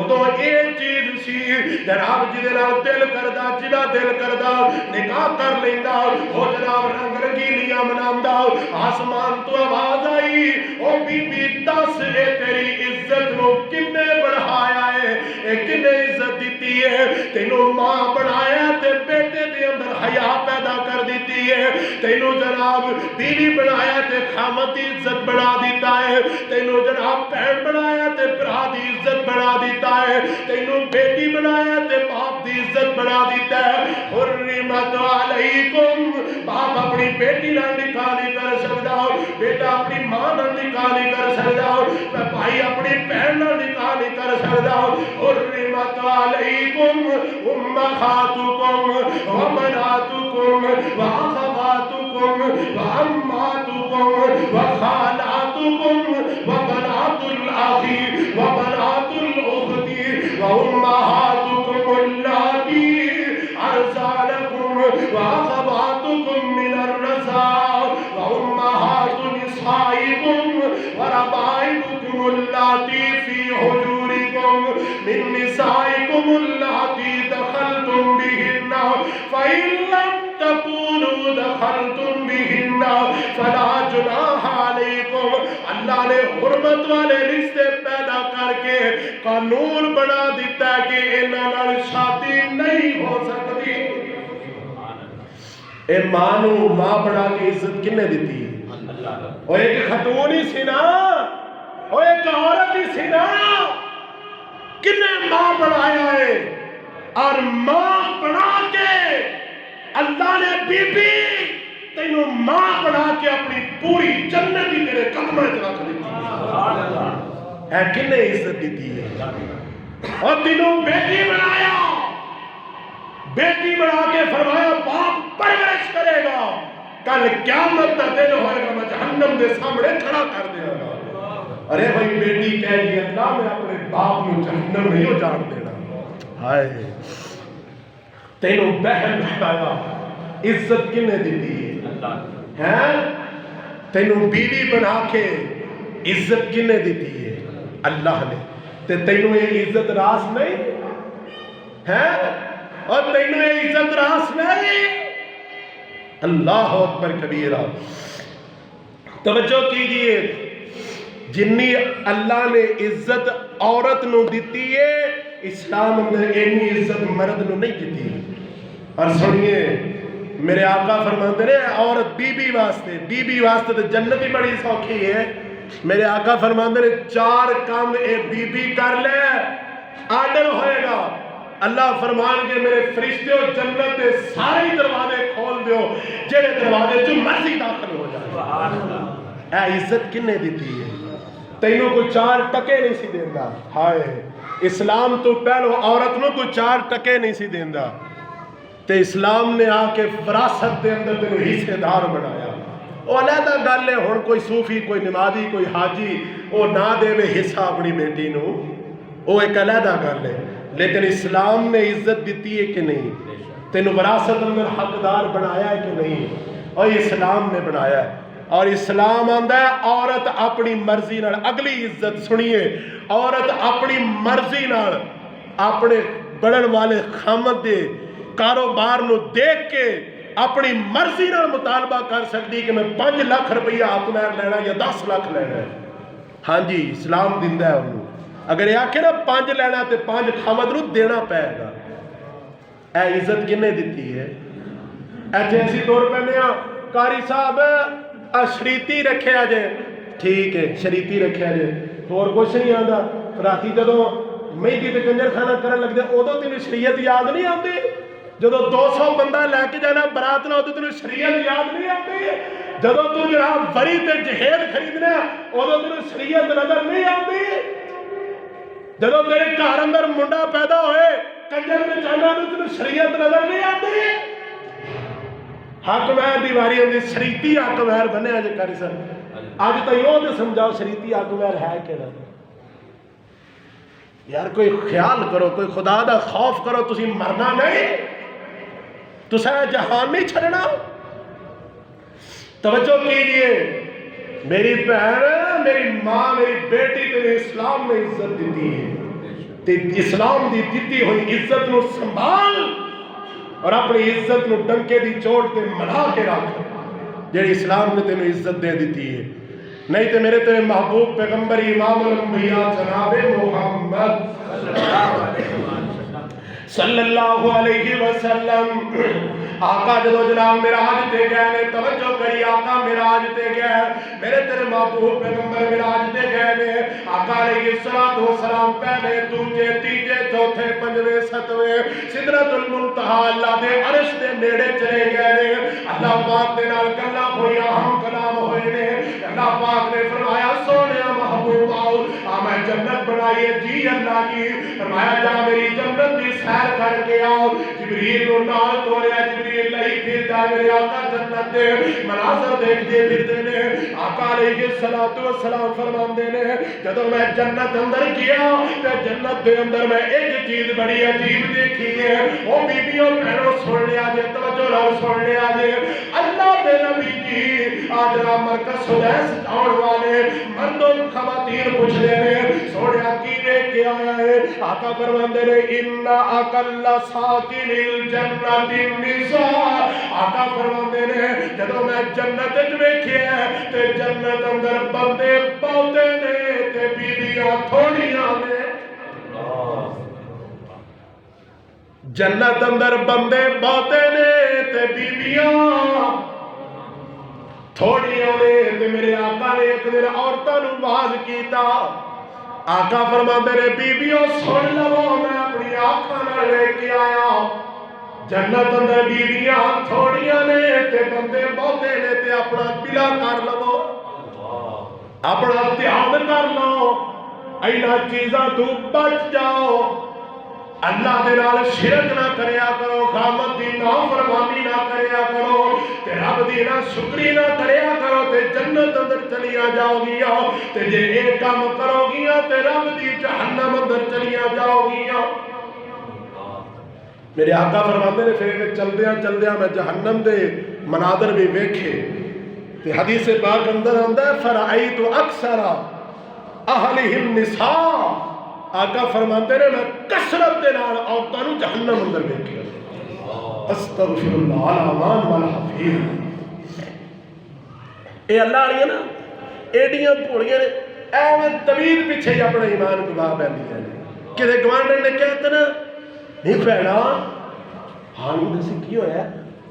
ادو یہ چیز سی جناب جدے نال دل کردا، جدا دل کردا نکاح کر لیندا، او جناب رنگ رنگیلیاں مناندا۔ آسمان تو آواز آئی، او بی بی دس اے تیری عزت نو کنے بڑھایا ہے، اے کنے عزت دیتی ہے؟ تینوں ماں بنایا تے بیٹے دے اندر حیا پیدا کر دیتی ہے، تینوں جناب بیوی بنایا تے خامد دی عزت بنا دیتا ہے، تینوں جناب بہن بنایا تے برا دی عزت بنا دیتا ہے، تینوں بیٹی بنایا تے باپ دی عزت بنا دیتا ہے۔ حرمت علیکم، باپ اپنی بیٹی نال نکاح نہیں کر سکدا، بیٹا اپنی ماں نال نکاح نہیں کر سکدا، بھائی اپنی بہن نال نکاح نہیں کر سکدا۔ حرمت علیکم امہاتکم و بناتکم و اخواتکم و عماتکم و خالاتکم و بنات الاخی و بنات الاختی و امہاتکم اللاتی ارضعنکم و اخواتکم من الرضاع و امہات نسائکم و ربائبکم اللاتی فی حجورکم دخلتم بہن فلا جناح علیکم. اللہ نے حرمت والے رشتے پیدا کر کے قانون بنا دیتا ہے کہ انہاں نال شادی نہیں ہو سکتی. اے ماں نو ماں بنا کے عزت کنے دیتی ہے؟ اور ایک خاتون ہی سی نا، اور ایک عورت ہی سی نا، کنے ماں بنایا ہے. اور ماں بنا کے اللہ نے بی بی تینوں ماں بنا کے اپنی پوری جنت ہی تیرے قدمیں رکھ دیتی ہے. کنے عزت دیتی ہے. اور تینوں بیٹی بنایا، بیٹی بنا کے فرمایا باپ پرورش کرے گا، کل قیامت کا دن ہوئے گا میں جہنم دے سامنے کھڑا کر دیا گا. ارے بھائی بیٹی کہہ گی اللہ میں اپنے باپ کو جہنم نہیں اجاڑ دینا. ہائے تینوں بہن بنایا، عزت کنے دیتی ہے؟ تینوں بیوی بنا کے عزت کنے دیتی ہے؟ اللہ نے. تے تینوں یہ عزت راس نہیں ہے؟ اور تینوں یہ عزت راس نہیں؟ اللہ اکبر کبیرہ. توجہ کیجئے، جنی اللہ نے عزت عورت نو دیتی ہے، اسلام اندر اینی عزت مرد نو نہیں دیتی. اور سنیے میرے آقا فرماتے ہیں عورت بی بی واسطے تو جنت ہی بڑی سوکھی ہے. میرے آقا فرماتے ہیں 4 کام اے بی بی کر لے آرڈر ہوئے گا. اللہ فرمان کے میرے فرشتے اور جنت کے سارے دروازے کھول دیو، جڑے دروازے جو مرضی داخل ہو جائے. اے عزت کنے دیتی ہے؟ تینوں کو 4 ٹکے نہیں سی دیندا. ہائے اسلام تو پہلو عورت نو کو 4 ٹکے نہیں سی دیندا، تے اسلام نے آ کے وراثت دے اندر تینوں حصے دار بنایا. وہ علیحدہ گل ہے ہن کوئی صوفی، کوئی نمازی، کوئی حاجی وہ نہ دے حصہ اپنی بیٹی نو، وہ ایک علیحدہ گل ہے. لیکن اسلام نے عزت دیتی ہے کہ نہیں؟ تینوں وراثت اندر حقدار بنایا ہے کہ نہیں؟ اور اسلام نے بنایا ہے. اور اسلام آندا ہے عورت اپنی مرضی نال، اگلی عزت سنیے، عورت اپنی مرضی نال اپنے بڑھن والے خامد دے کاروبار نو دیکھ کے اپنی مرضی نال مطالبہ کر سکتی کہ میں 5 لاکھ روپیہ حق مہر لینا یا 10 لاکھ لینا ہے. ہاں جی اسلام دیندا ہے انہوں. اگر یہ آکھے نا 5 لینا تے 5 خامد نو دینا پائے گا. اے عزت کنے دیتی ہے؟ اے جیسی طور پہ نیا قاری صاحب شریتی رکھے آجے، ٹھیک ہے شریتی رکھے آجے، اور کچھ نہیں آندا. راتی جدو مہندی تے کنجر خانہ کرن لگ دے ادو تینوں شریعت یاد نہیں آتی؟ جدو 200 بندہ لے کے جانا برات نہ ادو تینوں شریعت یاد نہیں آتی؟ جدو تو جناب وری تے جہیز خریدنا ادو تینوں شریعت نظر نہیں آتی؟ جدو تیرے گھر اندر منڈا پیدا ہوئے کنجر میں جانا تو تینوں شریعت نظر نہیں آتی؟ حق مہر دی واری ہوندی، شریعتی حق مہر بنے آج کاری سر. آج تو یوں تو سمجھاؤ شریعتی حق مہر ہے کہ نہ؟ یار کوئی خیال کرو، کوئی خدا دا خوف کرو، تسی مرنا نہیں، تسا جہان نہیں چھڑنا. توجہ کیجئے میری بہن، میری ماں، میری بیٹی تیرے اسلام نے عزت دیتی ہے. تے اسلام دی دیتی ہوئی عزت نو سنبھال اور اپنی عزت نو ڈنکے دی چوٹ تے منا کے رکھ، جیڑی اسلام نے تینوں عزت دے دیتی ہے. نہیں تے میرے تیرے محبوب پیغمبر امام الانبیاء جناب محمد صلی اللہ علیہ وسلم آقا جدو جناب معراج تے گئے نے، توجہ کری آقا معراج تے گئے، میرے تیرے محبوب پیغمبر معراج تے گئے نے. آقا علیہ السلام پہلے دوجے تیجے چوتھے پنجویں ستویں سدرۃ المنتہا اللہ دے عرش دے نیڑے چلے گئے نے. اللہ پاک دے نال گلاں ہوئیاں، ہم کلام ہوئے نے. اللہ پاک نے فرمایا سونیا محبوب آؤ، میں جنت بنائی ہے. جی اللہ کی. فرمایا جا میری جنت دی سیر کر کے آؤ. جبریل نو نال توڑیا، جبریل لئی پھردا میرے آقا جنت دے مناظر دیکھدے پھردے نے. آقا علیہ السلام فرماندے نے جدوں میں جنت اندر گیا تے جنت دے اندر میں ایک چیز بڑی عجیب دیکھی ہے. او بیبیوں بہنوں سن لیا جے، توجہ نال سن لیا جے. اللہ دے نبی جی آج مرکز سدیس آن والے مردوں خواتین پوچھ دے نے سونیا کی ویکھیا؟ آیا ہے. آقا فرماندے نے ان اقل ساکن الجنت النساء. آقا فرماندے نے جدوں میں جنت وچ ویکھیا تے جنت اندر بندے بہتے نے تے بیویاں تھوڑیاں نے. جنت اندر بندے بہتے نے تے بیویاں تھوڑیاں نے. تے میرے آقا نے ایک دن عورتاں نوں واز کیتا. آقا فرماندے نے بیویوں سن لو میں اپنی آنکھاں نال ویکھ کے آیا جنت اندر بیویاں تھوڑیاں نے تے بندے بہتے نے. تے اپنا بلا کر لو اپنا دھیان کر لو اینا چیزاں تو بچ جاؤ. اللہ دے نال شرک نہ کریا کرو خامد دی نافرمانی نہ کریا کرو تے رب دی نا شکری نہ کریا کرو تے جنت اندر چلیا جاؤ گیا. تے جے اے کام کرو گیا تے رب دی جہنم اندر چلیا جاؤ گیا. میرے آقا فرماتے نے پھر چلدیاں میں جہنم دے مناظر بھی ویکھے تے حدیث پاک اندر آندا ہے فرأیت اکثر اہلہ النساء. آقا فرماتے نے میں کثرت دے نال عورتاں نوں جہنم اندر ویکھیا. استغفر اللہ الامان والحفیظ. اے اللہ والیاں نا ایڈیاں بھولیاں نے ایویں طویل پیچھے ہی اپنا ایمان گوا بیٹھیاں نے. کدے گوانڈن نے کہتے نا نہیں بھیڑا ہاں دسی کی ہویا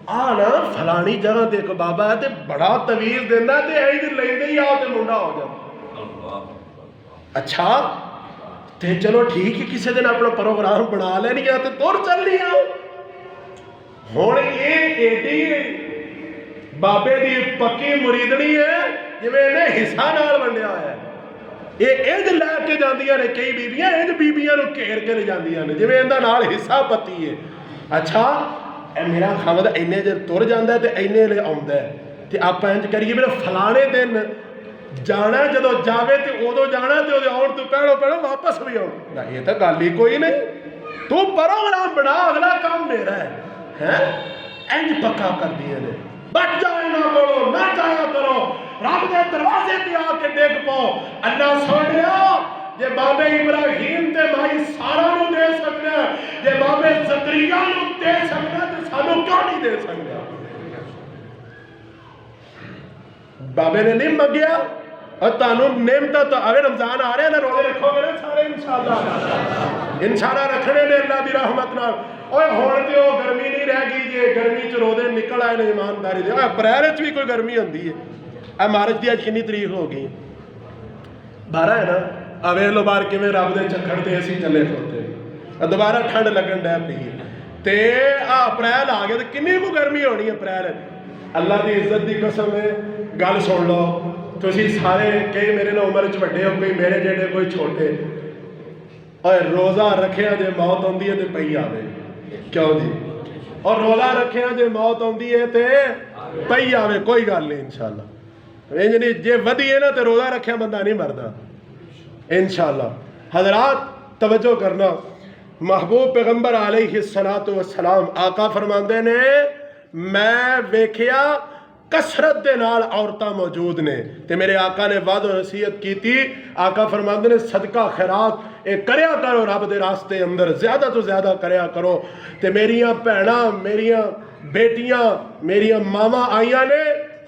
آ نا فلانی جگہ تے ایک بابا ہے تے بڑا طویل دیندا تے اے دے لیندے ہی آ تے منڈا ہو جاتا. اچھا تے چلو ٹھیک ہے کسی دن اپنا پروگرام بنا لینی ہے تے تر چل لیا. ہن اے ایڈی بابے دی پکی مریدنی ہے جویں نے حصہ نال ونڈیا ہوا ہے. یہ انج لے کے جاندیاں نے کئی بیبیاں انج بیبیاں نو گھیر کے لے جاندیاں نے جویں اندا نال حصہ پتی ہے. اچھا اے میرا خامد اینے جے تر جاندا ہے تے اینے لے آوندا ہے تے آپاں انج کریے میرا فلانے دن جانا جدو جاوے تے ادو جانا تے ادو آن تو پہلو واپس بھی آؤ. یہ تو گل ہی کوئی نہیں. تو پروگرام بنا اگلا کام میرا ہے. انج پکا کر دیے نے بچ جاؤ نہ کرو نہ جایا کرو رب دے دروازے تے آ کے ڈگ پاؤ. اللہ سوڑیا جے بابے ابراہیم تے مائی سارا نو دے سکنا جے بابے زکریا نو دے سکنا تے سانو کیوں نہیں دے سکنا. بابے نے نہیں منگیا اور تانوں نعمتاں تو اگر رمضان آ رہے ہیں نا روزے رکھو گے نا سارے انشاءاللہ رکھنے نے اللہ دی رحمت نال. اوے ہن تے او گرمی نہیں رہ گئی جے گرمی چ روزے نکل آئے نے ایمانداری دے. اپریل وچ بھی کوئی گرمی ہوندی ہے. اے مارچ دی اج کنی تاریخ ہو گئی 12 ہے نا. اویل لو بار کیویں رب دے چکھڑ تے اسی چلے کھوتے دوبارہ ٹھنڈ لگن ڈے پئی تے اپریل آ گیا تے کنی کو گرمی ہونی ہے اپریل. اللہ دی عزت دی قسم ہے گل سن لو تسی سارے کئی میرے نال عمر چ وڈے ہو کوئی میرے جیڑے کوئی چھوٹے اور روزہ رکھیا جے موت آندی ہے تے پئی آوے کیوں جی. اور روزہ رکھیا جے موت آندی ہے تے پئی آوے کوئی گل نہیں انشاءاللہ. انج نہیں جے ودی ہے نا تے روزہ رکھیا بندہ نہیں مردا انشاءاللہ. حضرات توجہ کرنا محبوب پیغمبر علیہ الصلوۃ والسلام آقا فرماندے نے میں ویکھیا کثرت دے نال عورتاں موجود نے تے میرے آقا نے وعد و نصیحت کی تھی. آقا فرماندے نے صدقہ خیرات اے کریا کرو رب دے راستے اندر زیادہ تو زیادہ کریا کرو. تے میریاں بھیناں میریاں بیٹیاں میریاں ماواں آئیاں نے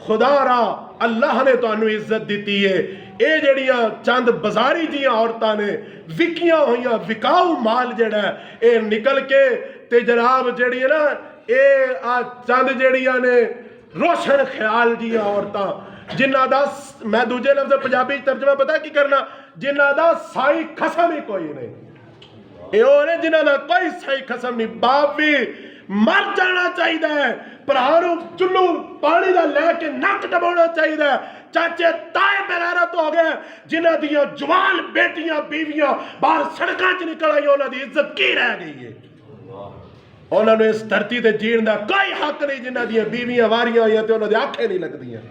خدا را اللہ نے تانوں عزت دیتی ہے. اے جڑیاں چند بازاری جیاں عورتاں نے وکیاں ہوئیاں وکاؤ مال جڑا ہے اے نکل کے تے جناب جڑی ہے نا اے چند جڑیاں نے روشن خیال جیاں عورتاں جنہ دا میں دوجے لفظ پنجابی ترجمہ پتہ کی کرنا جنہ دا سائی خسم ہی کوئی نہیں. اے او نے جنہ دا کوئی سائی خسم نہیں. باپ بھی مر جانا چاہیے پرہاروں چلو پانی دا لے کے نک ڈبونا چاہیے. چاچے تائے بغیرت ہو گئے جنہ دیاں جوان بیٹیاں بیویاں باہر سڑکاں چ نکل آئی انہاں دی عزت کی رہ گئی ہے. انہوں نے اس دھرتی تے جین دا کوئی حق نہیں جنہ دیاں بیویاں واریاں ہوئیاں تے انہوں نے آنکھیں نہیں لگ دیاں.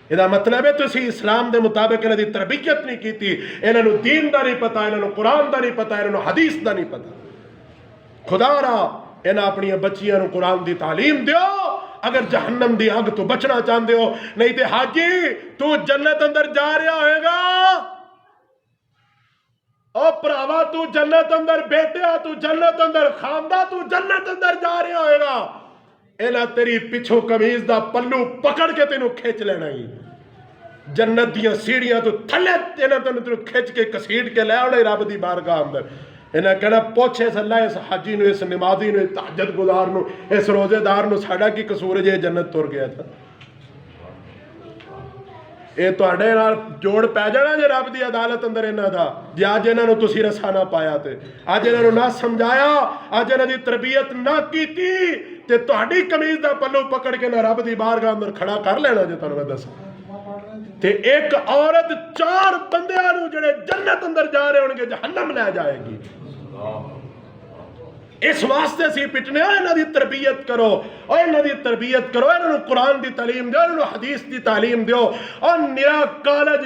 یہ مطلب ہے تسی اسلام دے مطابق انہوں دی تربیت نہیں کیتی. انہوں نے دین دا نہیں پتا انہوں نے قرآن دا نہیں پتا انہوں نے حدیث دا نہیں پتا. خدا را انہاں اپنی بچیاں نو قرآن دی تعلیم دیو اگر جہنم دی آگ تو بچنا چاہتے ہو. نہیں تے حاجی تو جنت اندر جا رہا ہوئے گا او ਭਰਾਵਾ ਤੂੰ ਜੰਨਤ ਅੰਦਰ ਬੈਠਿਆ, ਤੂੰ ਜੰਨਤ ਅੰਦਰ ਖਾਂਦਾ, ਤੂੰ ਜੰਨਤ ਅੰਦਰ ਜਾ ਰਿਹਾ ਹੋਏਗਾ, ਇਹਨਾਂ ਤੇਰੀ ਪਿੱਛੋਂ ਕਮੀਜ਼ ਦਾ ਪੱਲੂ ਪਕੜ ਕੇ ਤੈਨੂੰ ਖਿੱਚ ਲੈਣਾ ਹੀ, ਜੰਨਤ ਦੀਆਂ ਸੀੜੀਆਂ ਤੋਂ ਥੱਲੇ ਇਹਨਾਂ ਤੈਨੂੰ ਖਿੱਚ ਕੇ ਕਸੀਟ ਕੇ ਲੈ ਆਉਣਾ ਰੱਬ ਦੀ ਬਾਰਗਾਹ ਅੰਦਰ। ਇਹਨਾਂ ਕਹਿਣਾ ਪੁੱਛ ਇਸ ਅੱਲਾ, ਇਸ ਹਾਜੀ ਨੂੰ, ਇਸ ਨਮਾਜ਼ੀ ਨੂੰ, ਇਸ ਤਹੱਜਦ ਗੁਜ਼ਾਰ ਨੂੰ, ਇਸ ਰੋਜ਼ੇਦਾਰ ਨੂੰ ਸਾਡਾ ਕੀ ਕਸੂਰ ਜੇ ਜੰਨਤ ਤੁਰ ਗਿਆ ਤਾਂ। ਇਹ ਤੁਹਾਡੇ ਨਾਲ ਜੋੜ ਪੈ ਜਾਣਾ ਜੇ ਰੱਬ ਦੀ ਅਦਾਲਤ ਅੰਦਰ ਇਹਨਾਂ ਦਾ, ਜੇ ਅੱਜ ਇਹਨਾਂ ਨੂੰ ਤੁਸੀਂ ਰਸਾ ਨਾ ਪਾਇਆ, ਤੇ ਅੱਜ ਇਹਨਾਂ ਨੂੰ ਨਾ ਸਮਝਾਇਆ, ਅੱਜ ਇਹਨਾਂ ਦੀ ਤਰਬੀਅਤ ਨਾ ਕੀਤੀ, ਤੇ ਤੁਹਾਡੀ ਕਮੀਜ਼ ਦਾ ਪੱਲੂ ਪਕੜ ਕੇ ਨਾ ਰੱਬ ਦੀ ਬਾਰਗਾਹ ਅੰਦਰ ਖੜਾ ਕਰ ਲੈਣਾ ਜੇ। ਤੁਹਾਨੂੰ ਮੈਂ ਦੱਸਾਂ, ਤੇ ਇੱਕ ਔਰਤ 4 ਬੰਦਿਆਂ ਨੂੰ ਜਿਹੜੇ ਜੰਨਤ ਅੰਦਰ ਜਾ ਰਹੇ ਹੋਣਗੇ ਜਹੰਨਮ ਲੈ ਜਾਏਗੀ। ਇਸ ਵਾਸਤੇ ਅਸੀਂ ਪਿਟਨੇ ਆ, ਇਹਨਾਂ ਦੀ ਤਰਬੀਅਤ ਕਰੋ, ਔਰ ਇਹਨਾਂ ਦੀ ਤਰਬੀਅਤ ਕਰੋ, ਇਹਨਾਂ ਨੂੰ ਕੁਰਾਨ ਦੀ ਤਾਲੀਮ ਦਿਓ, ਇਹਨਾਂ ਨੂੰ ਹਦੀਸ ਦੀ ਤਾਲੀਮ ਦਿਓ। ਔਰ ਨਿਰਾ ਕਾਲਜ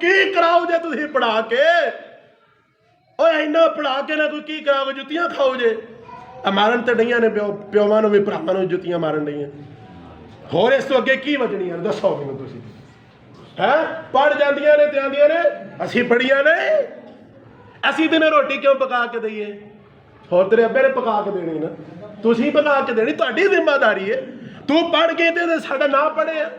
ਕੀ ਕਰਾਓ ਜੇ ਤੁਸੀਂ ਪੜ੍ਹਾ ਕੇ, ਓਏ ਇੰਨਾ ਪੜ੍ਹਾ ਕੇ ਨਾ ਕੋਈ ਕੀ ਕਰਾਓਗੇ, ਜੁੱਤੀਆਂ ਖਾਓ ਜੇ। ਮਾਰਨ ਤੇ ਡਈਆਂ ਨੇ ਪਿਓਵਾਂ ਨੂੰ ਵੀ ਭਰਾਵਾਂ ਨੂੰ ਜੁੱਤੀਆਂ ਮਾਰਨ ਡਈਆਂ, ਹੋਰ ਇਸ ਤੋਂ ਅੱਗੇ ਕੀ ਵਜਣੀ ਹੈ ਦੱਸੋ ਮੈਨੂੰ ਤੁਸੀਂ। ਹੈ ਪੜ ਜਾਂਦੀਆਂ ਨੇ ਤੇ ਆਂਦੀਆਂ ਨੇ ਅਸੀਂ ਪੜੀਆਂ ਨੇ, ਅਸੀਂ ਤੈਨੂੰ ਰੋਟੀ ਕਿਉਂ ਪਕਾ ਕੇ ਦਈਏ, ਹੋਰ ਤੇਰੇ ਅੱਬੇ ਨੇ ਪਕਾ ਕੇ ਦੇਣੀ ਨਾ, ਤੁਸੀਂ ਪਕਾ ਕੇ ਦੇਣੀ, ਤੁਹਾਡੀ ਜ਼ਿੰਮੇਵਾਰੀ ਹੈ। ਤੂੰ ਪੜ ਕੇ ਤੇ ਸਾਡਾ ਨਾ ਪੜਿਆ,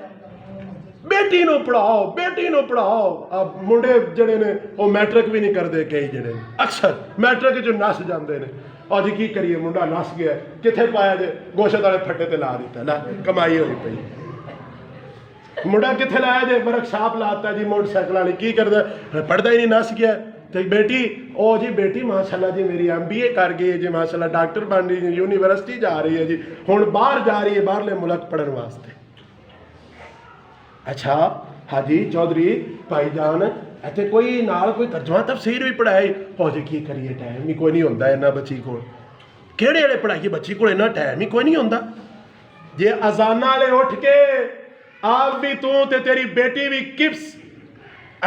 ਬੇਟੀ ਨੂੰ ਪੜਾਓ, ਬੇਟੀ ਨੂੰ ਪੜਾਓ। ਮੁੰਡੇ ਜਿਹੜੇ ਨੇ ਉਹ ਮੈਟ੍ਰਿਕ ਵੀ ਨਹੀਂ ਕਰਦੇ, ਕਈ ਜਿਹੜੇ ਅਕਸਰ ਮੈਟ੍ਰਿਕ 'ਚ ਨੱਸ ਜਾਂਦੇ ਨੇ। ਅੱਜ ਕੀ ਕਰੀਏ, ਮੁੰਡਾ ਨੱਸ ਗਿਆ, ਕਿੱਥੇ ਪਾਇਆ ਜੇ, ਗੋਸ਼ਤ ਵਾਲੇ ਫੱਟੇ ਤੇ ਲਾ ਦਿੱਤਾ, ਲੈ ਕਮਾਈ ਹੋਈ ਪਈ। ਮੁੰਡਾ ਕਿੱਥੇ ਲਾਇਆ ਜੇ, ਵਰਕਸ਼ਾਪ ਲਾਤਾ ਜੀ ਮੋਟਰਸਾਈਕਲ ਵਾਲੀ, ਕੀ ਕਰਦਾ, ਪੜਦਾ ਹੀ ਨਹੀਂ, ਨੱਸ ਗਿਆ। ਤੇ ਬੇਟੀ, ਉਹ ਜੀ ਬੇਟੀ ਮਾਸ਼ਾਅੱਲਾ ਜੀ ਮੇਰੀ MBA ਕਰ ਗਈ ਹੈ ਜੀ, ਮਾਸ਼ਾਅੱਲਾ ਡਾਕਟਰ ਬਣ ਰਹੀ ਹੈ, ਯੂਨੀਵਰਸਿਟੀ ਜਾ ਰਹੀ ਹੈ ਜੀ, ਹੁਣ ਬਾਹਰ ਜਾ ਰਹੀ ਹੈ, ਬਾਹਰਲੇ ਮੁਲਕ ਪੜਨ ਵਾਸਤੇ। ਅੱਛਾ ਹਾਜੀ ਚੌਧਰੀ ਭਾਈ ਜਾਨ, ਇੱਥੇ ਕੋਈ ਨਾਲ ਕੋਈ ਤਰਜਮਾ ਤਫਸੀਰ ਵੀ ਪੜਾਏ ਹੋ ਜੀ, ਕੀ ਕਰੀਏ, ਟਾਈਮ ਹੀ ਕੋਈ ਨਹੀਂ ਹੁੰਦਾ ਇਹਨਾਂ ਬੱਚੀ ਕੋਲ, ਕਿਹੜੇ ਵੇਲੇ ਪੜਾਈਏ ਬੱਚੀ ਕੋਲ, ਇੰਨਾ ਟਾਈਮ ਹੀ ਕੋਈ ਨਹੀਂ ਹੁੰਦਾ। ਜੇ ਅਜ਼ਾਨਾਂ ਵਾਲੇ ਉੱਠ ਕੇ ਆਪ ਵੀ ਤੂੰ ਤੇ ਤੇਰੀ ਬੇਟੀ ਵੀ ਕਿਪਸ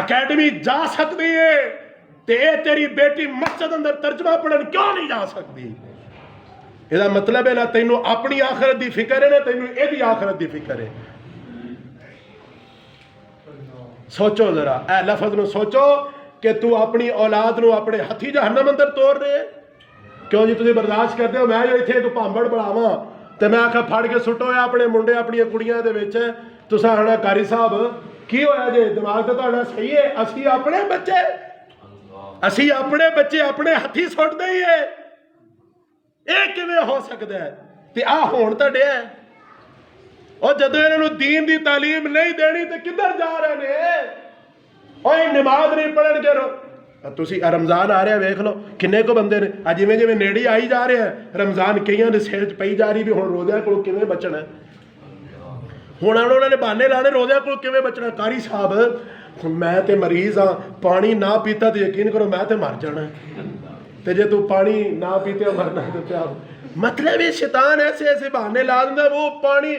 ਅਕੈਡਮੀ ਜਾ ਸਕਦੀ ਹੈ, ਤੇ ਇਹ ਤੇਰੀ ਬੇਟੀ ਮਸਜਿਦ ਅੰਦਰ ਤਰਜਮਾ ਪੜਨ ਕਿਉਂ ਨਹੀਂ ਜਾ ਸਕਦੀ? ਇਹਦਾ ਮਤਲਬ ਹੈ ਨਾ ਤੈਨੂੰ ਆਪਣੀ ਆਖਰਤ ਦੀ ਫਿਕਰ ਹੈ, ਨਾ ਤੈਨੂੰ ਇਹਦੀ ਆਖਰਤ ਦੀ ਫਿਕਰ ਹੈ। ਸੋਚੋ ਜ਼ਰਾ, ਇਹ ਲਫ਼ਜ਼ ਨੂੰ ਸੋਚੋ ਕਿ ਤੂੰ ਆਪਣੀ ਔਲਾਦ ਨੂੰ ਆਪਣੇ ਹੱਥੀ ਜਹੰਨਮ ਅੰਦਰ ਤੋੜ ਰਹੇ। ਕਿਉਂ ਜੀ ਤੁਸੀਂ ਬਰਦਾਸ਼ਤ ਕਰਦੇ ਹੋ? ਮੈਂ ਜੋ ਇੱਥੇ ਇੱਕ ਭਾਂਬੜ ਬਣਾਵਾਂ ਤੇ ਮੈਂ ਆਖਾਂ ਫੜ ਕੇ ਸੁੱਟੋ ਆਪਣੇ ਮੁੰਡੇ ਆਪਣੀਆਂ ਕੁੜੀਆਂ ਦੇ ਵਿੱਚ, ਤੁਸੀਂ ਆਖਣਾ ਕਾਰੀ ਸਾਹਿਬ ਕੀ ਹੋਇਆ ਜੇ, ਦਿਮਾਗ ਤਾਂ ਤੁਹਾਡਾ ਸਹੀ ਹੈ, ਅਸੀਂ ਆਪਣੇ ਬੱਚੇ ਆਪਣੇ ਹੱਥੀ ਸੁੱਟ ਦਈਏ, ਇਹ ਕਿਵੇਂ ਹੋ ਸਕਦਾ ਹੈ? ਤੇ ਆ ਹੁਣ ਤਾਂ ਡਿਆ, ਉਹ ਜਦੋਂ ਇਹਨਾਂ ਨੂੰ ਦੀਨ ਦੀ ਤਾਲੀਮ ਨਹੀਂ ਦੇਣੀ ਤੇ ਕਿੱਧਰ ਜਾ ਰਹੇ ਨੇ? ਓਏ ਨਮਾਜ਼ ਨਹੀਂ ਪੜਨਗੇ। ਤੁਸੀਂ ਰਮਜ਼ਾਨ ਆ ਰਿਹਾ, ਵੇਖ ਲਓ ਕਿੰਨੇ ਕੁ ਬੰਦੇ ਨੇ, ਆ ਜਿਵੇਂ ਜਿਵੇਂ ਨੇੜੇ ਆਈ ਜਾ ਰਿਹਾ ਰਮਜ਼ਾਨ, ਕਈਆਂ ਦੇ ਸਿਰ 'ਚ ਪਈ ਜਾ ਰਹੀ ਵੀ ਹੁਣ ਰੋਜ਼ਿਆਂ ਕੋਲ ਕਿਵੇਂ ਬਚਣਾ। ਹੁਣ ਉਹਨਾਂ ਨੇ ਬਹਾਨੇ ਲਾਣੇ, ਰੋਜ਼ਿਆਂ ਕੋਲ ਕਿਵੇਂ ਬਚਣਾ। ਕਾਰੀ ਸਾਹਿਬ ਮੈਂ ਤੇ ਮਰੀਜ਼ ਹਾਂ, ਪਾਣੀ ਨਾ ਪੀਤਾ ਤੇ ਯਕੀਨ ਕਰੋ ਮੈਂ ਤੇ ਮਰ ਜਾਣਾ, ਤੇ ਜੇ ਤੂੰ ਪਾਣੀ ਨਾ ਪੀਤੇ ਮਰਨਾ ਤੇ ਪਿਆ। ਮਤਲਬ ਇਹ ਸ਼ੈਤਾਨ ਐਸੇ ਬਹਾਨੇ ਲਾ ਦਿੰਦਾ, ਉਹ ਪਾਣੀ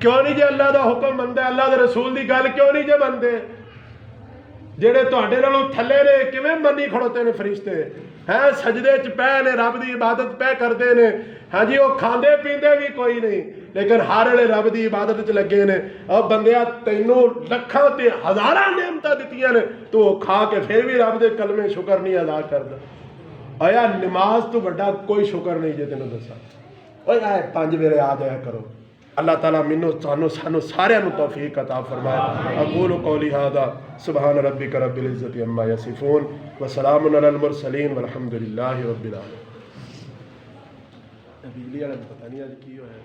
کیوں نہیں جی اللہ دا حکم منتے؟ اللہ دے رسول دی گل کیوں نہیں جی منتے؟ جڑے تواڈے نالوں تھلے نے کیویں منی کھڑوتے نے فرشتے ہیں، سجدے چ پے نے، رب دی عبادت پے کرتے نے، ہاں جی وہ کھاندے پیندے بھی کوئی نہیں لیکن ہر ویلے رب دی عبادت چ لگے نے۔ اور بندیا تینوں لکھاں تے ہزاراں نعمتاں دتیاں نے تو کھا کے پھر بھی رب دے کلمے شکر نہیں ادا کردا۔ آیا نماز تو بڑا کوئی شکر نہیں جے تینوں دسا۔ اوے آئے 5 ویلے آ جایا کرو۔ اللہ تعالیٰ منو سانو سارے توفیق عطا فرمائے۔ اقول قولی ھذا سبحان ربک رب العزت عما یصفون وسلام علی المرسلین والحمد للہ رب العالمین۔ بجلی والا پتہ نہیں آج کی ہوا ہے۔